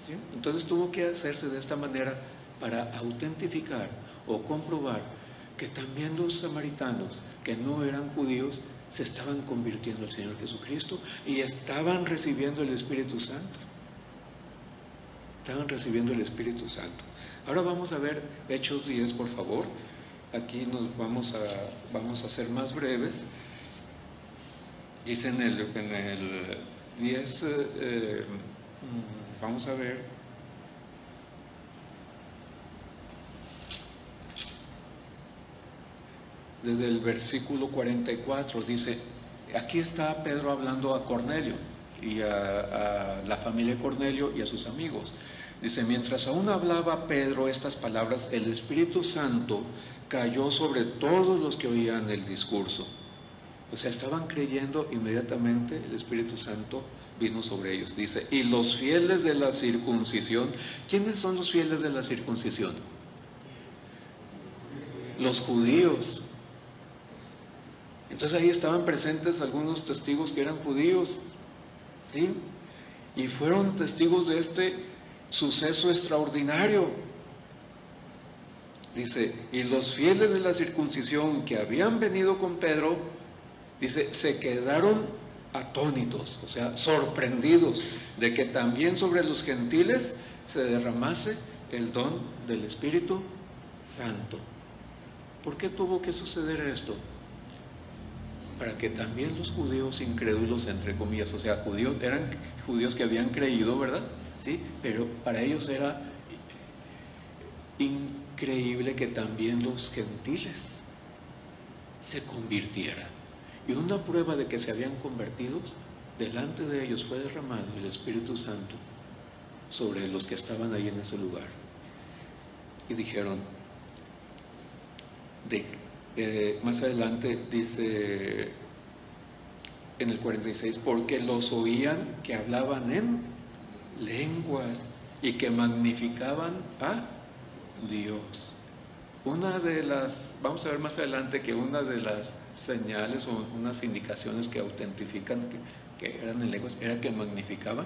¿Sí? Entonces tuvo que hacerse de esta manera para autentificar o comprobar que también los samaritanos, que no eran judíos, se estaban convirtiendo al Señor Jesucristo y estaban recibiendo el Espíritu Santo. Ahora vamos a ver Hechos 10, por favor. Aquí nos vamos a ser más breves. Dice en el 10, vamos a ver. Desde el versículo 44 dice, aquí está Pedro hablando a Cornelio y a la familia de Cornelio y a sus amigos. Dice, mientras aún hablaba Pedro estas palabras, el Espíritu Santo cayó sobre todos los que oían el discurso. O sea, estaban creyendo, inmediatamente el Espíritu Santo vino sobre ellos. Dice, y los fieles de la circuncisión. ¿Quiénes son los fieles de la circuncisión? Los judíos. Entonces ahí estaban presentes algunos testigos que eran judíos, ¿sí? Y fueron testigos de este suceso extraordinario. Dice, y los fieles de la circuncisión que habían venido con Pedro, dice, se quedaron atónitos, o sea, sorprendidos de que también sobre los gentiles se derramase el don del Espíritu Santo. ¿Por qué tuvo que suceder esto? Para que también los judíos incrédulos, entre comillas, o sea, judíos, eran judíos que habían creído, ¿verdad? Sí, pero para ellos era increíble que también los gentiles se convirtieran. Y una prueba de que se habían convertido, delante de ellos fue derramado el Espíritu Santo sobre los que estaban ahí en ese lugar. Y dijeron, más adelante dice en el 46, porque los oían que hablaban en lenguas y que magnificaban a Dios. Una de las, vamos a ver más adelante que una de las señales o unas indicaciones que autentifican que eran en lenguas era que magnificaban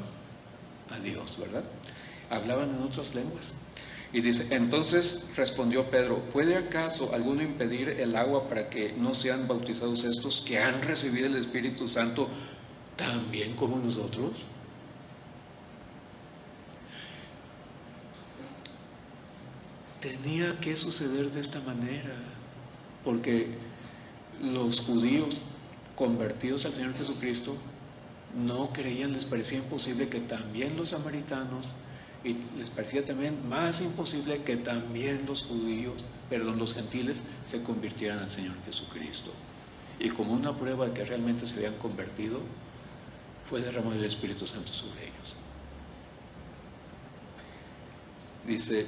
a Dios, ¿verdad? Hablaban en otras lenguas. Y dice, entonces respondió Pedro, ¿puede acaso alguno impedir el agua para que no sean bautizados estos que han recibido el Espíritu Santo también como nosotros? Tenía que suceder de esta manera, porque los judíos convertidos al Señor Jesucristo no creían, les parecía imposible que también los samaritanos, y les parecía también más imposible que también los gentiles se convirtieran al Señor Jesucristo. Y como una prueba de que realmente se habían convertido, fue derramado el Espíritu Santo sobre ellos. Dice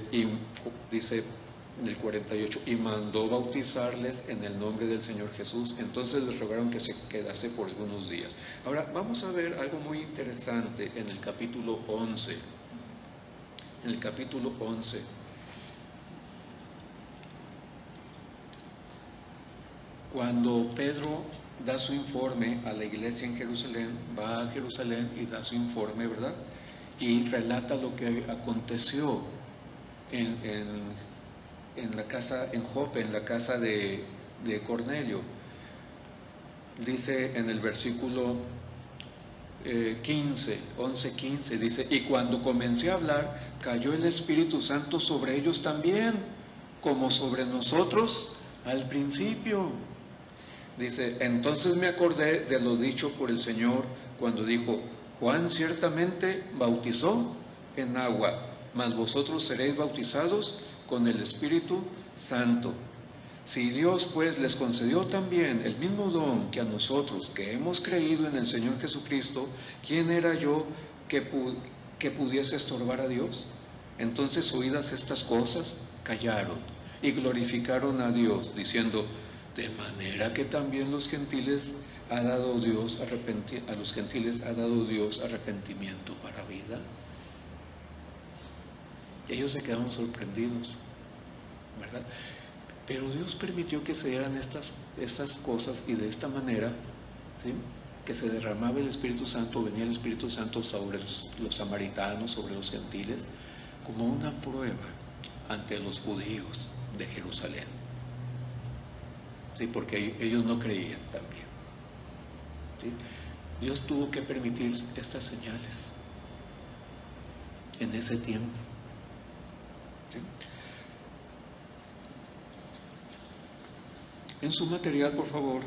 en el 48, y mandó bautizarles en el nombre del Señor Jesús. Entonces les rogaron que se quedase por algunos días. Ahora vamos a ver algo muy interesante en el capítulo 11. En el capítulo 11, cuando Pedro da su informe a la iglesia en Jerusalén, va a Jerusalén y da su informe, ¿verdad? Y relata lo que aconteció en la casa, en Jope, en la casa de Cornelio. Dice en el versículo 11:15, dice, y cuando comencé a hablar, cayó el Espíritu Santo sobre ellos también, como sobre nosotros al principio. Dice, entonces me acordé de lo dicho por el Señor cuando dijo, Juan ciertamente bautizó en agua, mas vosotros seréis bautizados con el Espíritu Santo. Si Dios pues les concedió también el mismo don que a nosotros que hemos creído en el Señor Jesucristo, ¿quién era yo que pudiese estorbar a Dios? Entonces, oídas estas cosas, callaron y glorificaron a Dios, diciendo, de manera que también los gentiles ha dado Dios a los gentiles ha dado Dios arrepentimiento para vida. Ellos se quedaron sorprendidos, ¿verdad? Pero Dios permitió que se dieran estas cosas, y de esta manera, ¿sí?, que se derramaba el Espíritu Santo, venía el Espíritu Santo sobre los samaritanos, sobre los gentiles, como una prueba ante los judíos de Jerusalén. Sí, porque ellos no creían también. ¿Sí? Dios tuvo que permitir estas señales en ese tiempo. ¿Sí? En su material, por favor,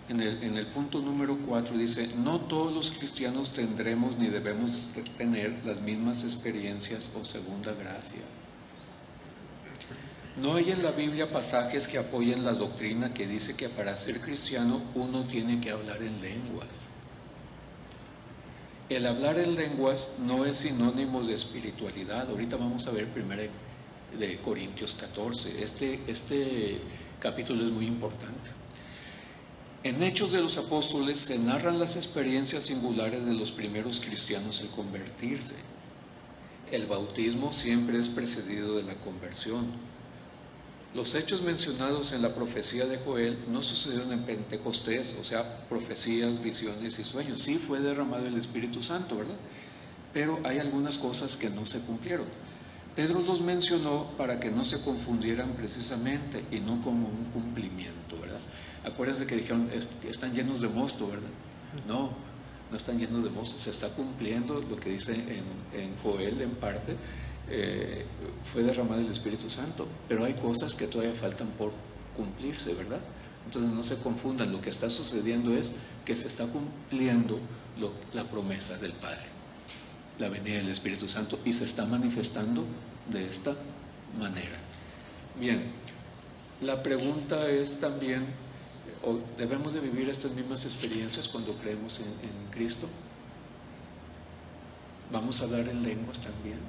en el punto número 4 dice, no todos los cristianos tendremos ni debemos tener las mismas experiencias o segunda gracia. No hay en la Biblia pasajes que apoyen la doctrina que dice que para ser cristiano uno tiene que hablar en lenguas. El hablar en lenguas no es sinónimo de espiritualidad. Ahorita vamos a ver 1 de Corintios 14. Este capítulo es muy importante. En Hechos de los Apóstoles se narran las experiencias singulares de los primeros cristianos al convertirse. El bautismo siempre es precedido de la conversión. Los hechos mencionados en la profecía de Joel no sucedieron en Pentecostés, o sea, profecías, visiones y sueños. Sí fue derramado el Espíritu Santo, ¿verdad? Pero hay algunas cosas que no se cumplieron. Pedro los mencionó para que no se confundieran precisamente y no como un cumplimiento, ¿verdad? Acuérdense que dijeron, están llenos de mosto, ¿verdad? No, no están llenos de mosto, se está cumpliendo lo que dice en Joel en parte, fue derramado el Espíritu Santo, pero hay cosas que todavía faltan por cumplirse, ¿verdad? Entonces no se confundan, lo que está sucediendo es que se está cumpliendo la promesa del Padre, la venida del Espíritu Santo, y se está manifestando de esta manera. Bien, la pregunta es también, ¿debemos de vivir estas mismas experiencias cuando creemos en Cristo? ¿Vamos a hablar en lenguas también?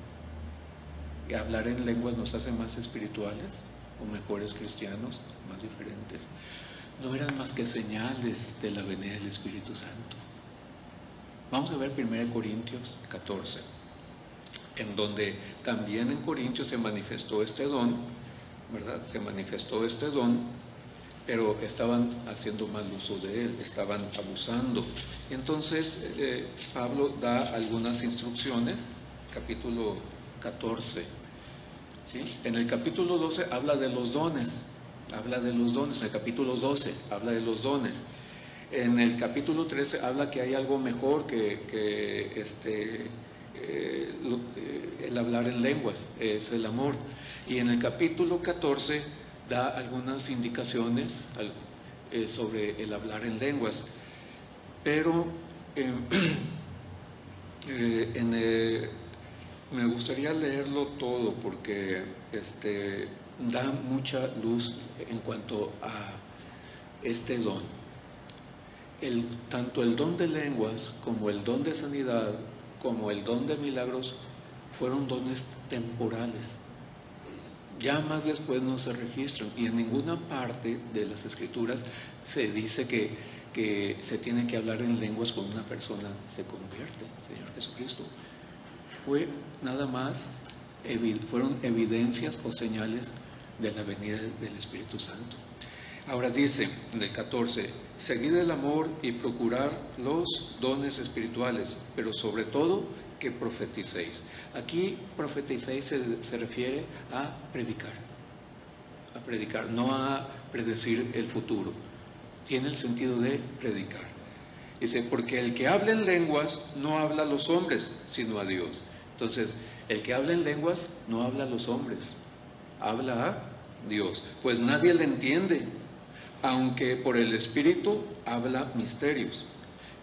¿Y hablar en lenguas nos hace más espirituales o mejores cristianos, más diferentes? No eran más que señales de la venida del Espíritu Santo. Vamos a ver 1 Corintios 14, en donde también en Corintios se manifestó este don, ¿verdad? Se manifestó este don, pero estaban haciendo mal uso de él, estaban abusando. Entonces Pablo da algunas instrucciones, capítulo 14, ¿sí? En el capítulo 12 habla de los dones, en el capítulo 12 habla de los dones. En el capítulo 13 habla que hay algo mejor que el hablar en lenguas, es el amor. Y en el capítulo 14 da algunas indicaciones sobre el hablar en lenguas. Pero me gustaría leerlo todo porque da mucha luz en cuanto a este don. Tanto el don de lenguas como el don de sanidad, como el don de milagros, fueron dones temporales. Ya más después no se registran, y en ninguna parte de las Escrituras se dice que se tiene que hablar en lenguas cuando una persona se convierte, Señor Jesucristo. Fue nada más, fueron evidencias o señales de la venida del Espíritu Santo. Ahora dice en el 14, seguid el amor y procurar los dones espirituales, pero sobre todo que profeticéis. Aquí profeticéis se refiere a predicar, no a predecir el futuro. Tiene el sentido de predicar. Dice, porque el que habla en lenguas no habla a los hombres, sino a Dios. Entonces, el que habla en lenguas no habla a los hombres, habla a Dios, pues nadie le entiende, aunque por el Espíritu habla misterios.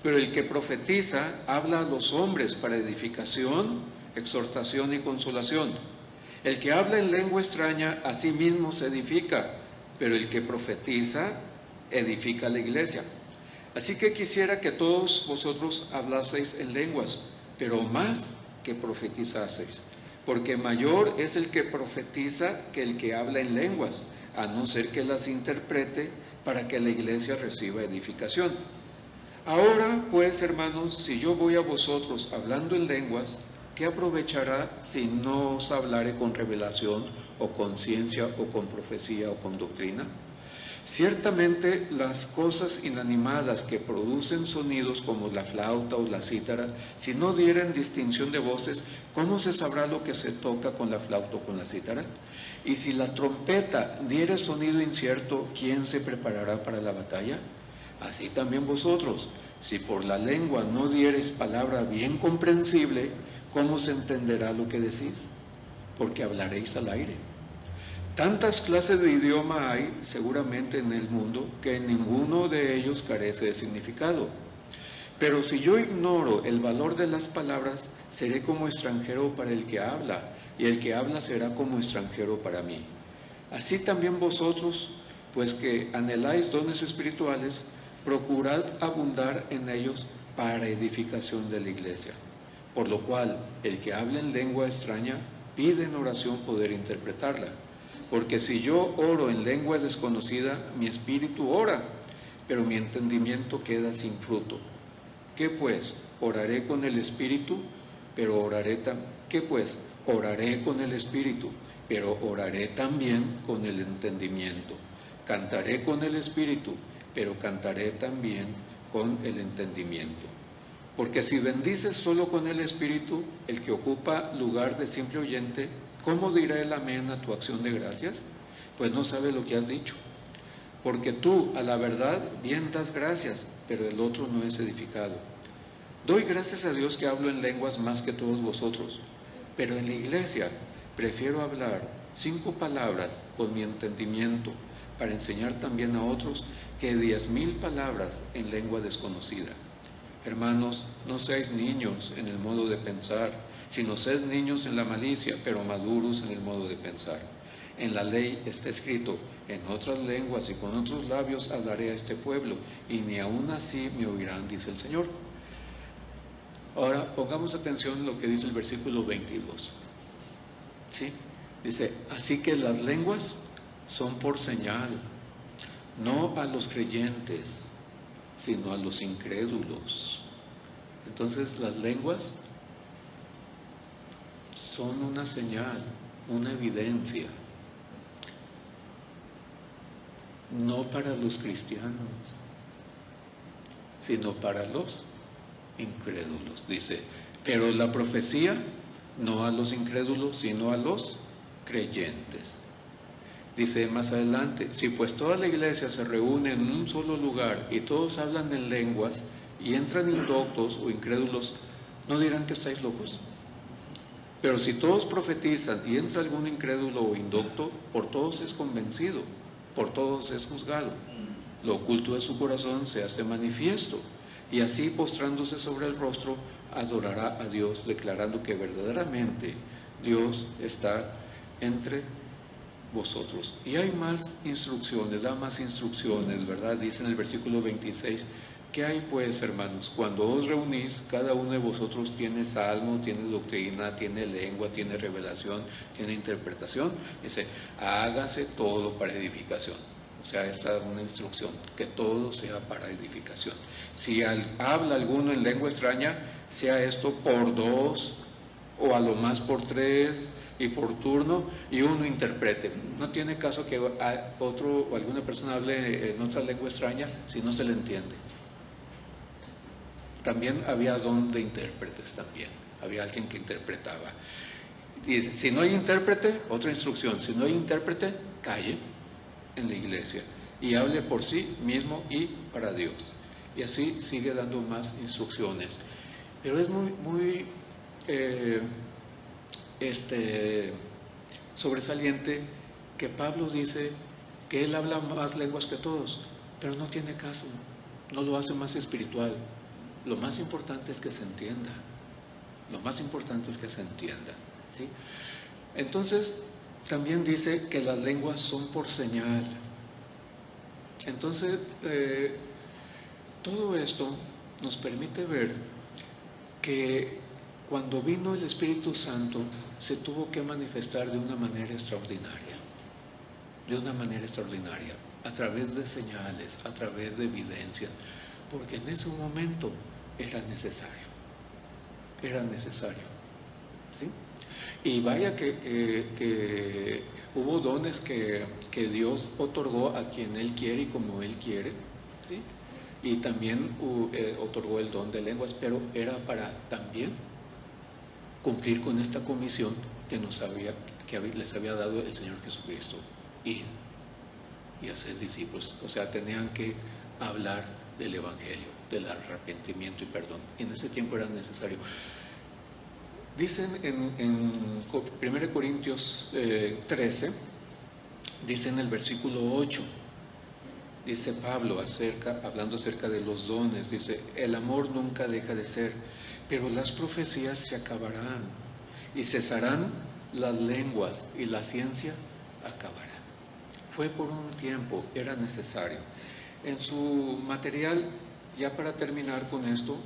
Pero el que profetiza habla a los hombres para edificación, exhortación y consolación. El que habla en lengua extraña a sí mismo se edifica, pero el que profetiza edifica a la iglesia. Así que quisiera que todos vosotros hablaseis en lenguas, pero más que profetizaseis, porque mayor es el que profetiza que el que habla en lenguas, a no ser que las interprete para que la iglesia reciba edificación. Ahora, pues, hermanos, si yo voy a vosotros hablando en lenguas, ¿qué aprovechará si no os hablare con revelación, o con ciencia, o con profecía, o con doctrina? Ciertamente, las cosas inanimadas que producen sonidos como la flauta o la cítara, si no dieren distinción de voces, ¿cómo se sabrá lo que se toca con la flauta o con la cítara? Y si la trompeta diere sonido incierto, ¿quién se preparará para la batalla? Así también vosotros, si por la lengua no diereis palabra bien comprensible, ¿cómo se entenderá lo que decís? Porque hablaréis al aire. Tantas clases de idioma hay seguramente en el mundo que ninguno de ellos carece de significado. Pero si yo ignoro el valor de las palabras, seré como extranjero para el que habla, y el que habla será como extranjero para mí. Así también vosotros, pues que anheláis dones espirituales, procurad abundar en ellos para edificación de la iglesia. Por lo cual, el que habla en lengua extraña, pide en oración poder interpretarla. Porque si yo oro en lengua desconocida, mi espíritu ora, pero mi entendimiento queda sin fruto. ¿Qué pues? Oraré con el Espíritu, pero oraré ¿Qué pues? Oraré con el Espíritu, pero oraré también con el entendimiento. Cantaré con el Espíritu, pero cantaré también con el entendimiento. Porque si bendices solo con el Espíritu, el que ocupa lugar de simple oyente, ¿cómo dirá el amén a tu acción de gracias? Pues no sabe lo que has dicho. Porque tú, a la verdad, bien das gracias, pero el otro no es edificado. Doy gracias a Dios que hablo en lenguas más que todos vosotros, pero en la iglesia prefiero hablar 5 palabras con mi entendimiento para enseñar también a otros que 10,000 palabras en lengua desconocida. Hermanos, no seáis niños en el modo de pensar, sino sed niños en la malicia, pero maduros en el modo de pensar. En la ley está escrito: en otras lenguas y con otros labios hablaré a este pueblo, y ni aun así me oirán, dice el Señor. Ahora pongamos atención a lo que dice el versículo 22. ¿Sí? Dice: así que las lenguas son por señal, no a los creyentes, sino a los incrédulos. Entonces las lenguas son una señal, una evidencia, no para los cristianos, sino para los incrédulos. Dice: pero la profecía no a los incrédulos, sino a los creyentes. Dice más adelante: si pues toda la iglesia se reúne en un solo lugar y todos hablan en lenguas y entran indoctos o incrédulos, ¿no dirán que estáis locos? Pero si todos profetizan y entra algún incrédulo o indocto, por todos es convencido, por todos es juzgado. Lo oculto de su corazón se hace manifiesto, y así, postrándose sobre el rostro, adorará a Dios, declarando que verdaderamente Dios está entre vosotros. Y hay más instrucciones, da más instrucciones, ¿verdad? Dice en el versículo 26: ¿qué hay pues, hermanos? Cuando os reunís, cada uno de vosotros tiene salmo, tiene doctrina, tiene lengua, tiene revelación, tiene interpretación. Dice: hágase todo para edificación. O sea, esta es una instrucción, que todo sea para edificación. Si habla alguno en lengua extraña, sea esto por 2 o a lo más por 3 y por turno, y uno interprete. No tiene caso que otro o alguna persona hable en otra lengua extraña si no se le entiende. También había don de intérpretes también, había alguien que interpretaba. Y si no hay intérprete, otra instrucción: si no hay intérprete, calle en la iglesia y hable por sí mismo y para Dios. Y así sigue dando más instrucciones. Pero es muy sobresaliente que Pablo dice que él habla más lenguas que todos, pero no tiene caso, no lo hace más espiritual. Lo más importante es que se entienda, lo más importante es que se entienda, ¿sí? Entonces también dice que las lenguas son por señal. Entonces todo esto nos permite ver que cuando vino el Espíritu Santo se tuvo que manifestar de una manera extraordinaria, a través de señales, a través de evidencias, porque en ese momento era necesario, ¿sí? Y vaya que hubo dones que Dios otorgó a quien Él quiere y como Él quiere, ¿sí? Y también otorgó el don de lenguas, pero era para también cumplir con esta comisión que les había dado el Señor Jesucristo: ir y hacer discípulos. O sea, tenían que hablar del Evangelio, del arrepentimiento y perdón. Y en ese tiempo era necesario. Dicen en 1 Corintios 13, dice en el versículo 8, dice Pablo, hablando acerca de los dones, dice: el amor nunca deja de ser, pero las profecías se acabarán, y cesarán las lenguas, y la ciencia acabará. Fue por un tiempo, era necesario. En su material, ya para terminar con esto,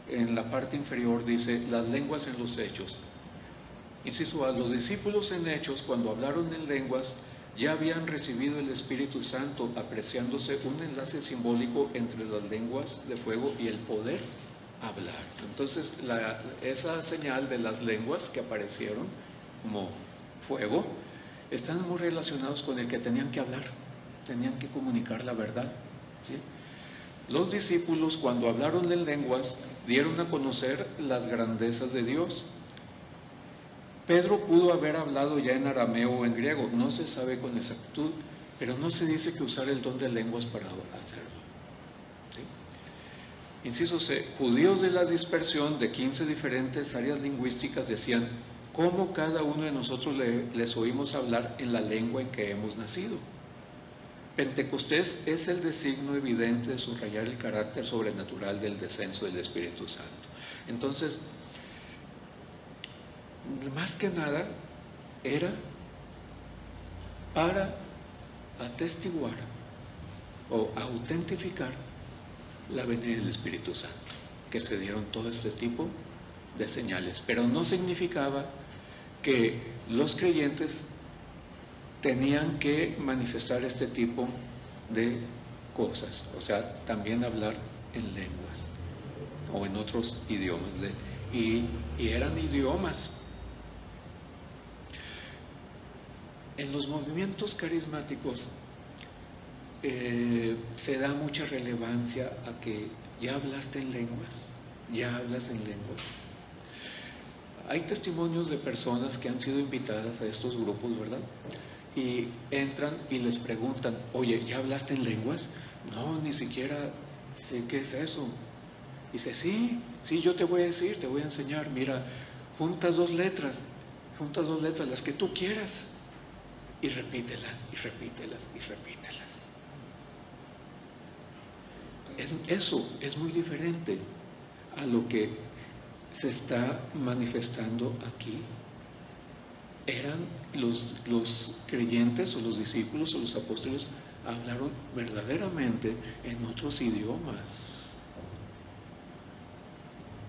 en la parte inferior dice: las lenguas en los hechos. Inciso A: los discípulos en Hechos, cuando hablaron en lenguas, ya habían recibido el Espíritu Santo, apreciándose un enlace simbólico entre las lenguas de fuego y el poder hablar. Entonces, esa señal de las lenguas que aparecieron como fuego, están muy relacionados con el que tenían que hablar, tenían que comunicar la verdad, ¿sí? Los discípulos, cuando hablaron en lenguas, dieron a conocer las grandezas de Dios. Pedro pudo haber hablado ya en arameo o en griego, no se sabe con exactitud, pero no se dice que usar el don de lenguas para hacerlo, ¿sí? Inciso C, judíos de la dispersión de 15 diferentes áreas lingüísticas decían: ¿cómo cada uno de nosotros les oímos hablar en la lengua en que hemos nacido? Pentecostés es el designio evidente de subrayar el carácter sobrenatural del descenso del Espíritu Santo. Entonces, más que nada, era para atestiguar o autentificar la venida del Espíritu Santo, que se dieron todo este tipo de señales, pero no significaba que los creyentes tenían que manifestar este tipo de cosas, o sea, también hablar en lenguas o en otros idiomas, y eran idiomas. En los movimientos carismáticos se da mucha relevancia a que ya hablaste en lenguas, ya hablas en lenguas. Hay testimonios de personas que han sido invitadas a estos grupos, ¿verdad? Y entran y les preguntan: oye, ¿ya hablaste en lenguas? No, ni siquiera sé qué es eso. Dice: sí, yo te voy a decir, te voy a enseñar. Mira, juntas dos letras, las que tú quieras, y repítelas, y repítelas, y repítelas. Eso es muy diferente a lo que se está manifestando aquí. Eran los creyentes o los discípulos o los apóstoles hablaron verdaderamente en otros idiomas.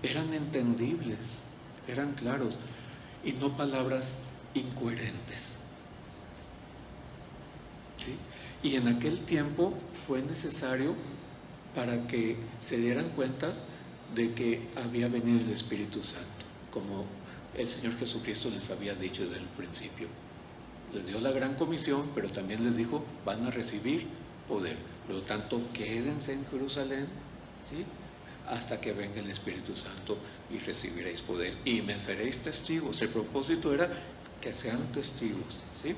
Eran entendibles, eran claros, y no palabras incoherentes, ¿sí? Y en aquel tiempo fue necesario para que se dieran cuenta de que había venido el Espíritu Santo, como el Señor Jesucristo les había dicho desde el principio. Les dio la gran comisión, pero también les dijo: van a recibir poder. Por lo tanto, quédense en Jerusalén, ¿sí?, hasta que venga el Espíritu Santo y recibiréis poder. Y me seréis testigos. El propósito era que sean testigos, ¿sí?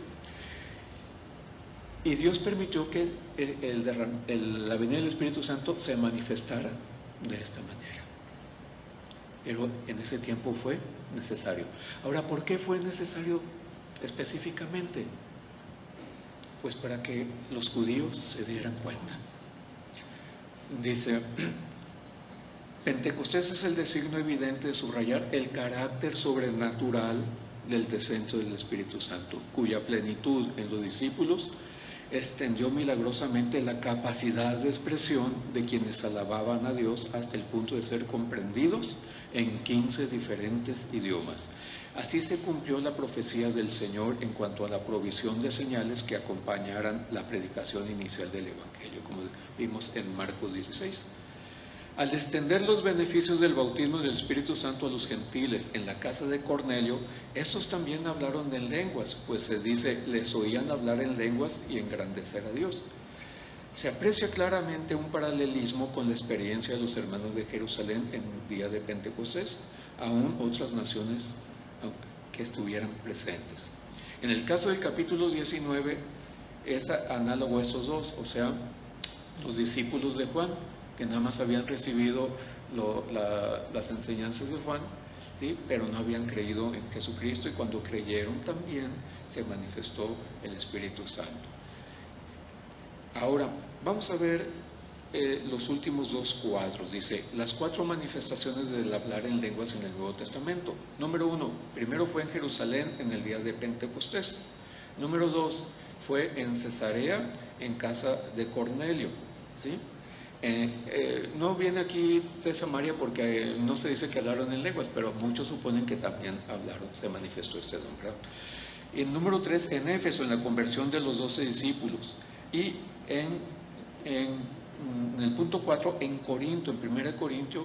Y Dios permitió que la venida del Espíritu Santo se manifestara de esta manera. Pero en ese tiempo fue necesario. Ahora, ¿por qué fue necesario específicamente? Pues para que los judíos se dieran cuenta. Dice: Pentecostés es el designio evidente de subrayar el carácter sobrenatural del descenso del Espíritu Santo, cuya plenitud en los discípulos extendió milagrosamente la capacidad de expresión de quienes alababan a Dios hasta el punto de ser comprendidos en 15 diferentes idiomas. Así se cumplió la profecía del Señor en cuanto a la provisión de señales que acompañaran la predicación inicial del Evangelio, como vimos en Marcos 16. Al extender los beneficios del bautismo del Espíritu Santo a los gentiles en la casa de Cornelio, estos también hablaron en lenguas, pues se dice: les oían hablar en lenguas y engrandecer a Dios. Se aprecia claramente un paralelismo con la experiencia de los hermanos de Jerusalén en el día de Pentecostés, aún otras naciones que estuvieran presentes. En el caso del capítulo 19 es análogo a estos dos, o sea, los discípulos de Juan, que nada más habían recibido las enseñanzas de Juan, ¿sí?, pero no habían creído en Jesucristo, y cuando creyeron también se manifestó el Espíritu Santo. Ahora, vamos a ver los últimos dos cuadros. Dice: las 4 manifestaciones del hablar en lenguas en el Nuevo Testamento. Número 1, primero fue en Jerusalén en el día de Pentecostés. Número 2, fue en Cesarea, en casa de Cornelio, ¿sí? No viene aquí de Samaria porque no se dice que hablaron en lenguas, pero muchos suponen que también hablaron, se manifestó este don, ¿verdad? Y el número 3, en Éfeso, en la conversión de los 12 discípulos. Y en el punto 4, en Corinto, en 1 Corintios,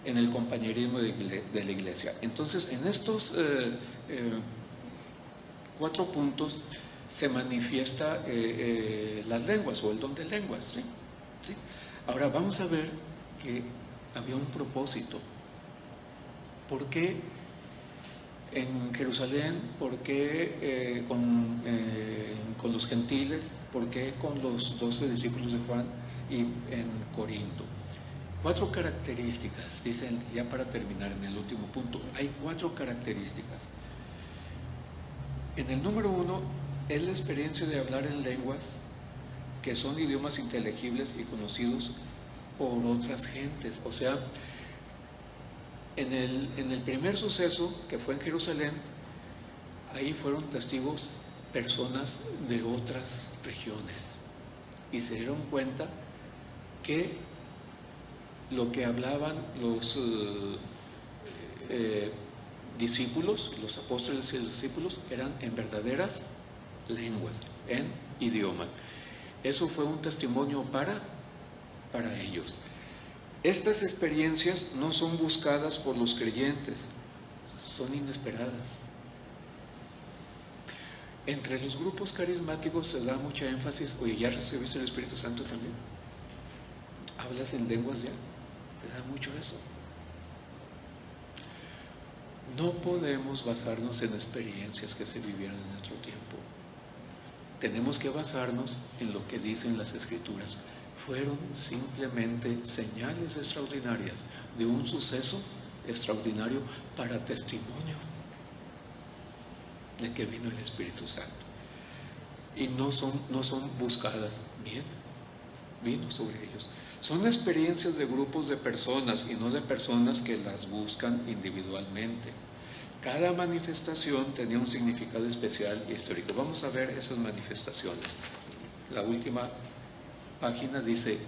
en el compañerismo de la iglesia. Entonces, en estos 4 puntos se manifiesta las lenguas o el don de lenguas. ¿Sí? ¿Sí? Ahora vamos a ver que había un propósito. ¿Por qué en Jerusalén? ¿Por qué con los gentiles? ¿Por qué con los 12 discípulos de Juan y en Corinto? 4 características, dicen ya para terminar en el último punto. Hay 4 características. En el número 1 es la experiencia de hablar en lenguas que son idiomas inteligibles y conocidos por otras gentes. O sea, en el primer suceso que fue en Jerusalén, ahí fueron testigos personas de otras regiones y se dieron cuenta que lo que hablaban los discípulos, los apóstoles y los discípulos, eran en verdaderas lenguas, en idiomas. Eso fue un testimonio para ellos. Estas experiencias no son buscadas por los creyentes, son inesperadas. Entre los grupos carismáticos se da mucha énfasis, oye, ¿ya recibiste el Espíritu Santo también? ¿Hablas en lenguas ya? Se da mucho eso. No podemos basarnos en experiencias que se vivieron en nuestro tiempo. Tenemos que basarnos en lo que dicen las Escrituras. Fueron simplemente señales extraordinarias de un suceso extraordinario para testimonio de que vino el Espíritu Santo. Y no son buscadas, bien, vino sobre ellos. Son experiencias de grupos de personas y no de personas que las buscan individualmente. Cada manifestación tenía un significado especial y histórico. Vamos a ver esas manifestaciones. La última página dice,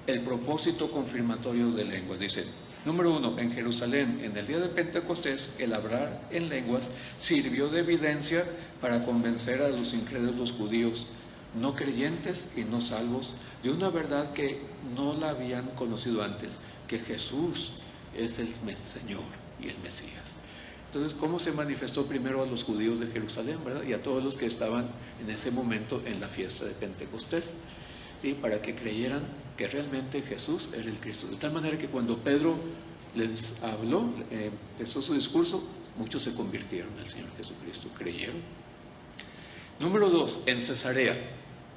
el propósito confirmatorio de lenguas. Dice, número 1, en Jerusalén, en el día de Pentecostés, el hablar en lenguas sirvió de evidencia para convencer a los incrédulos judíos, no creyentes y no salvos, de una verdad que no la habían conocido antes, que Jesús es el Señor y el Mesías. Entonces, ¿cómo se manifestó primero a los judíos de Jerusalén, verdad? Y a todos los que estaban en ese momento en la fiesta de Pentecostés, ¿sí? Para que creyeran que realmente Jesús era el Cristo. De tal manera que cuando Pedro les habló, empezó su discurso, muchos se convirtieron al Señor Jesucristo, creyeron. Número 2, en Cesarea.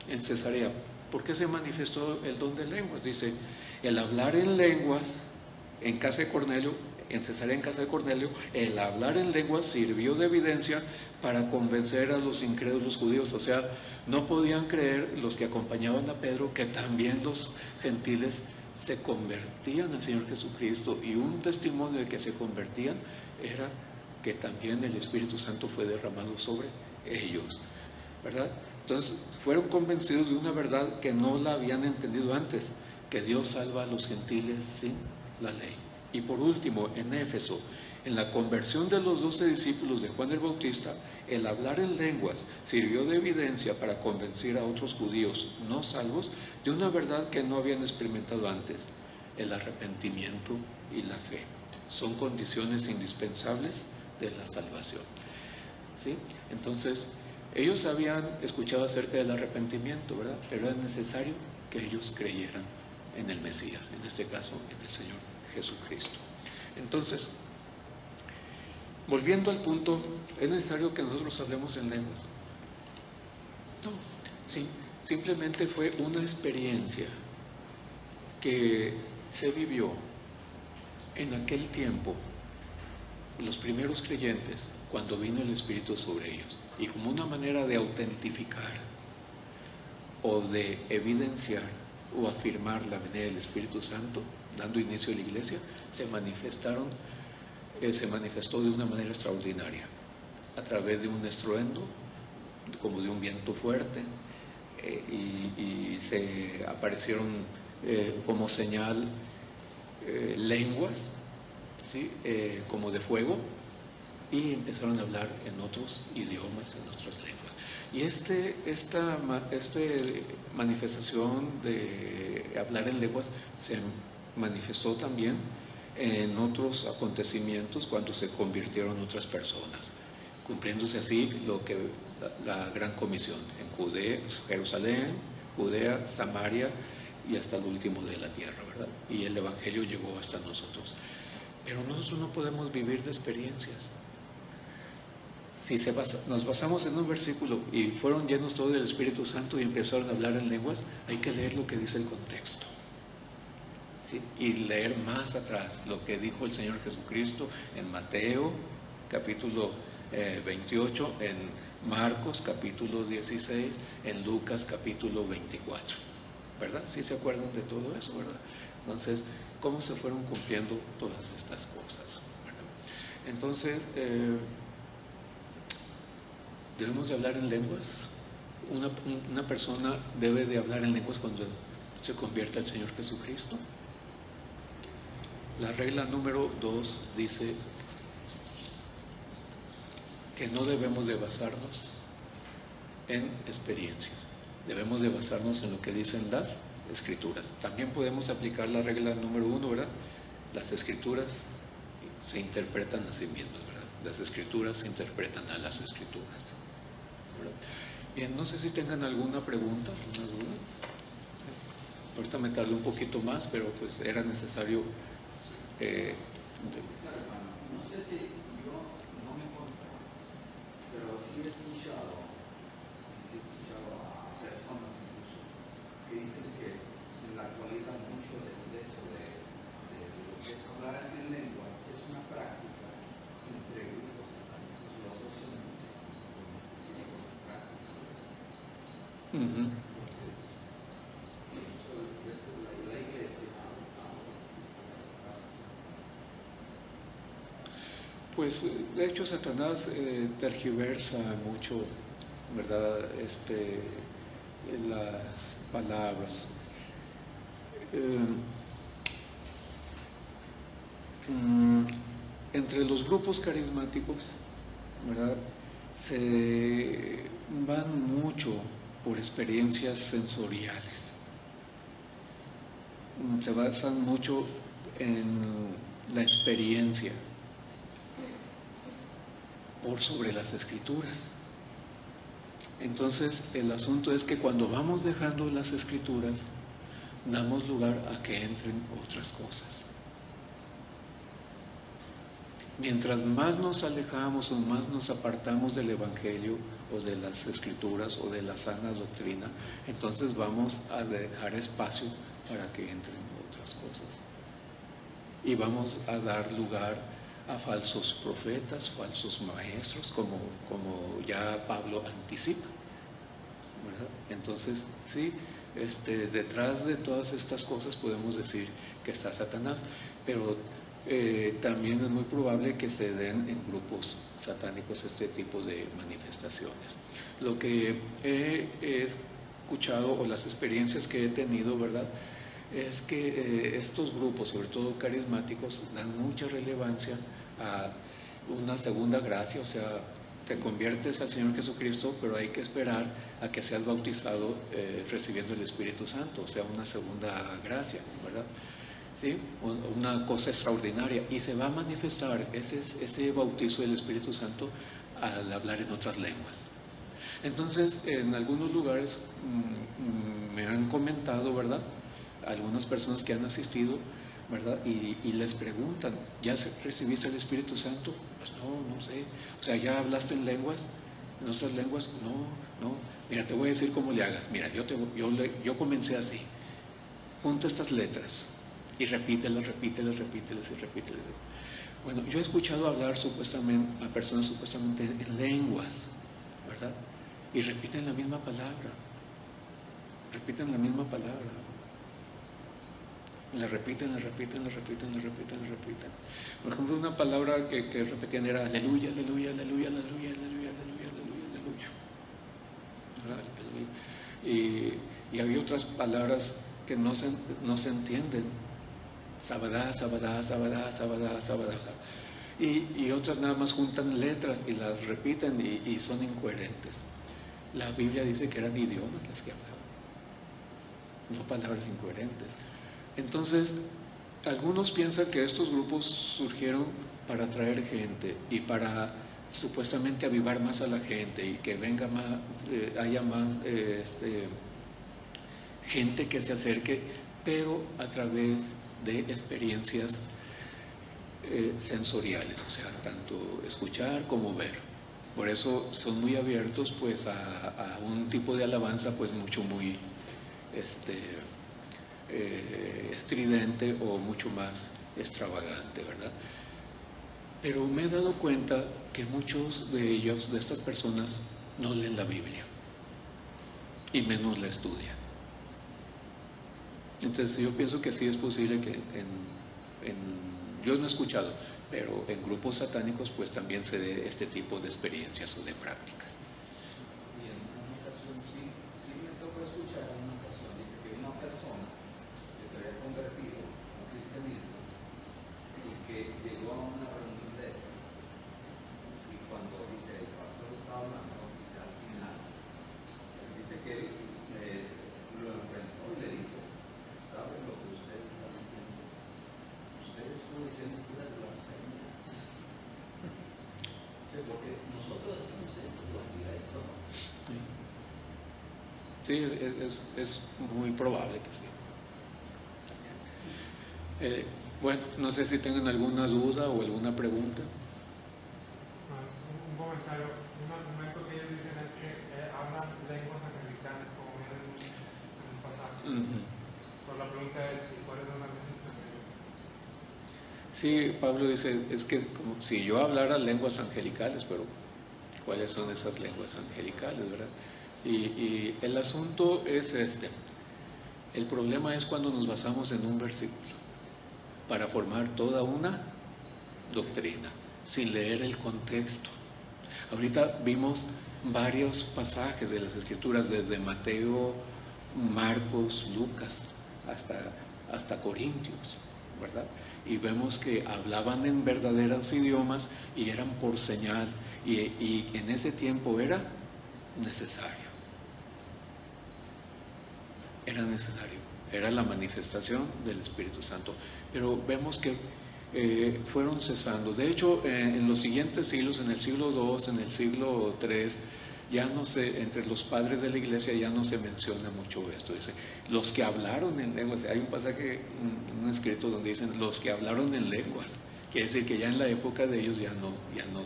En Cesarea, ¿por qué se manifestó el don de lenguas? Dice, el hablar en lenguas en casa de Cornelio, en Cesarea, en casa de Cornelio, el hablar en lenguas sirvió de evidencia para convencer a los incrédulos judíos. O sea, no podían creer los que acompañaban a Pedro que también los gentiles se convertían al Señor Jesucristo, y un testimonio de que se convertían era que también el Espíritu Santo fue derramado sobre ellos, ¿verdad? Entonces fueron convencidos de una verdad que no la habían entendido antes, que Dios salva a los gentiles sin la ley. Y por último, en Éfeso, en la conversión de los 12 discípulos de Juan el Bautista, el hablar en lenguas sirvió de evidencia para convencer a otros judíos no salvos de una verdad que no habían experimentado antes, el arrepentimiento y la fe. Son condiciones indispensables de la salvación, ¿sí? Entonces, ellos habían escuchado acerca del arrepentimiento, ¿verdad? Pero era necesario que ellos creyeran en el Mesías, en este caso en el Señor Jesucristo. Entonces, volviendo al punto, ¿es necesario que nosotros hablemos en lenguas? No, sí, simplemente fue una experiencia que se vivió en aquel tiempo, los primeros creyentes, cuando vino el Espíritu sobre ellos, y como una manera de autentificar o de evidenciar o afirmar la venida del Espíritu Santo, dando inicio a la iglesia, se manifestó de una manera extraordinaria, a través de un estruendo, como de un viento fuerte, y se aparecieron como señal lenguas, ¿sí? Como de fuego, y empezaron a hablar en otros idiomas, en otras lenguas. Y esta manifestación de hablar en lenguas se manifestó también en otros acontecimientos cuando se convirtieron otras personas, cumpliéndose así lo que la gran comisión en Judea, Jerusalén, Judea, Samaria y hasta el último de la tierra, ¿verdad? Y el evangelio llegó hasta nosotros. Pero nosotros no podemos vivir de experiencias. Si nos basamos en un versículo y fueron llenos todos del Espíritu Santo y empezaron a hablar en lenguas, hay que leer lo que dice el contexto, ¿sí? Y leer más atrás lo que dijo el Señor Jesucristo en Mateo capítulo 28, en Marcos capítulo 16, en Lucas capítulo 24, ¿verdad? ¿Sí se acuerdan de todo eso, verdad? Entonces, ¿cómo se fueron cumpliendo todas estas cosas, ¿verdad? Entonces, ¿debemos de hablar en lenguas? Una persona debe de hablar en lenguas cuando se convierte al Señor Jesucristo. La regla número 2 dice que no debemos de basarnos en experiencias, debemos de basarnos en lo que dicen las Escrituras. También podemos aplicar la regla número 1, ¿verdad? Las Escrituras se interpretan a sí mismas, ¿verdad? Las Escrituras se interpretan a las Escrituras, ¿verdad? Bien, no sé si tengan alguna pregunta, alguna duda. Ahorita me tardé un poquito más, pero pues era necesario. No sé si yo no me consta, pero sí he escuchado a personas incluso que dicen que en la actualidad mucho de eso de lo que es hablar en lenguas es una práctica entre grupos satánicos, lo asocian mucho con ese tipo de práctica. La iglesia Pues de hecho Satanás tergiversa mucho, ¿verdad? Las palabras. Entre los grupos carismáticos, ¿verdad? Se van mucho por experiencias sensoriales. Se basan mucho en la experiencia por sobre las Escrituras. Entonces el asunto es que cuando vamos dejando las Escrituras damos lugar a que entren otras cosas. Mientras más nos alejamos o más nos apartamos del Evangelio o de las Escrituras o de la sana doctrina, entonces vamos a dejar espacio para que entren otras cosas y vamos a dar lugar a falsos profetas, falsos maestros, como ya Pablo anticipa, ¿verdad? Entonces, sí, detrás de todas estas cosas podemos decir que está Satanás, pero también es muy probable que se den en grupos satánicos este tipo de manifestaciones. Lo que he escuchado o las experiencias que he tenido, ¿verdad?, es que estos grupos, sobre todo carismáticos, dan mucha relevancia a una segunda gracia, o sea, te conviertes al Señor Jesucristo, pero hay que esperar a que seas bautizado recibiendo el Espíritu Santo, o sea, una segunda gracia, ¿verdad? ¿Sí? Una cosa extraordinaria, y se va a manifestar ese bautizo del Espíritu Santo al hablar en otras lenguas. Entonces, en algunos lugares me han comentado, ¿verdad?, algunas personas que han asistido, ¿verdad?, y les preguntan, ¿ya recibiste el Espíritu Santo? Pues no sé. O sea, ¿ya hablaste en lenguas? ¿En otras lenguas? No. Mira, te voy a decir cómo le hagas. Mira, yo comencé así. Junta estas letras y repítelas. Bueno, yo he escuchado hablar supuestamente a personas supuestamente en lenguas, ¿verdad? Y repiten la misma palabra. La repiten. Por ejemplo, una palabra que repetían era aleluya. Y había otras palabras que no se entienden. Sabadá. y otras nada más juntan letras y las repiten y son incoherentes. La Biblia dice que eran idiomas las que hablaban, no palabras incoherentes. Entonces, algunos piensan que estos grupos surgieron para atraer gente y para supuestamente avivar más a la gente y que venga más, haya más gente que se acerque, pero a través de experiencias sensoriales, o sea, tanto escuchar como ver. Por eso son muy abiertos pues a un tipo de alabanza pues muy estridente o mucho más extravagante, ¿verdad? Pero me he dado cuenta que muchos de ellos, de estas personas, no leen la Biblia y menos la estudian. Entonces yo pienso que sí es posible que yo no he escuchado, pero en grupos satánicos pues también se dé este tipo de experiencias o de prácticas. Y en una ocasión sí me tocó escuchar en una ocasión, dice que una persona que se había convertido al cristianismo y que llegó a una reunión de esas, y cuando dice el pastor estaba hablando, dice al final, dice que lo enfrentó y le dijo: ¿sabe lo que usted está diciendo? Usted estuvo diciendo puras blasfemias. Porque nosotros decimos eso, tú hacías eso. Sí, es muy probable que sí. Bueno, no sé si tengan alguna duda o alguna pregunta. Un comentario. Un argumento que ellos dicen es que hablan lenguas angelicales, como viene en el pasaje. Pero la pregunta es: ¿cuáles son las lenguas angelicales? Sí, Pablo dice, es que como si yo hablara lenguas angelicales, pero ¿cuáles son esas lenguas angelicales, verdad? Y el asunto es el problema es cuando nos basamos en un versículo para formar toda una doctrina, sin leer el contexto. Ahorita vimos varios pasajes de las Escrituras, desde Mateo, Marcos, Lucas, hasta Corintios, ¿verdad? Y vemos que hablaban en verdaderos idiomas y eran por señal, y en ese tiempo era necesario. Era la manifestación del Espíritu Santo. Pero vemos que fueron cesando. De hecho, en los siguientes siglos, en el siglo II, en el siglo III, ya no se, entre los padres de la iglesia ya no se menciona mucho esto. Dice, los que hablaron en lenguas. Hay un pasaje, un escrito donde dicen los que hablaron en lenguas. Quiere decir que ya en la época de ellos ya no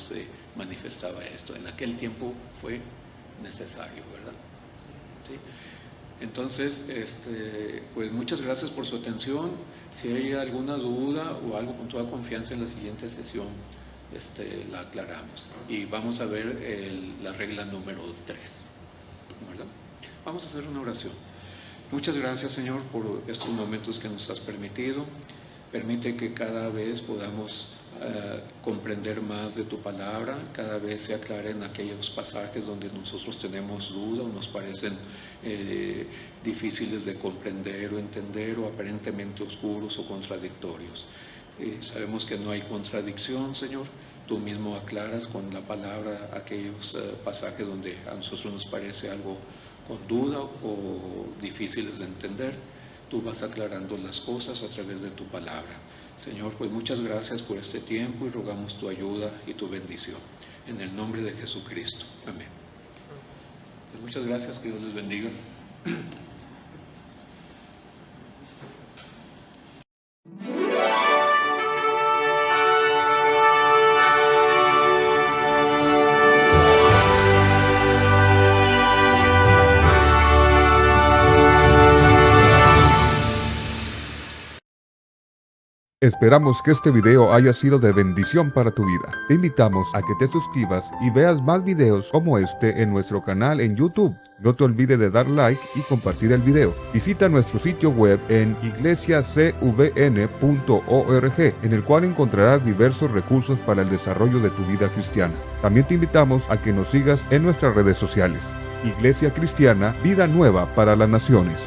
se manifestaba esto. En aquel tiempo fue necesario, ¿verdad? ¿Sí? Entonces, pues muchas gracias por su atención. Si hay alguna duda o algo, con toda confianza, en la siguiente sesión la aclaramos. Y vamos a ver la regla número 3, ¿verdad? Vamos a hacer una oración. Muchas gracias, Señor, por estos momentos que nos has permitido. Permite que cada vez podamos comprender más de tu palabra, cada vez se aclaren aquellos pasajes donde nosotros tenemos duda o nos parecen difíciles de comprender o entender, o aparentemente oscuros o contradictorios. Sabemos que no hay contradicción, Señor. Tú mismo aclaras con la palabra aquellos pasajes donde a nosotros nos parece algo con duda o difíciles de entender. Tú vas aclarando las cosas a través de tu palabra. Señor, pues muchas gracias por este tiempo y rogamos tu ayuda y tu bendición. En el nombre de Jesucristo. Amén. Pues muchas gracias, que Dios les bendiga. Esperamos que este video haya sido de bendición para tu vida. Te invitamos a que te suscribas y veas más videos como este en nuestro canal en YouTube. No te olvides de dar like y compartir el video. Visita nuestro sitio web en iglesiacvn.org, en el cual encontrarás diversos recursos para el desarrollo de tu vida cristiana. También te invitamos a que nos sigas en nuestras redes sociales. Iglesia Cristiana, vida nueva para las naciones.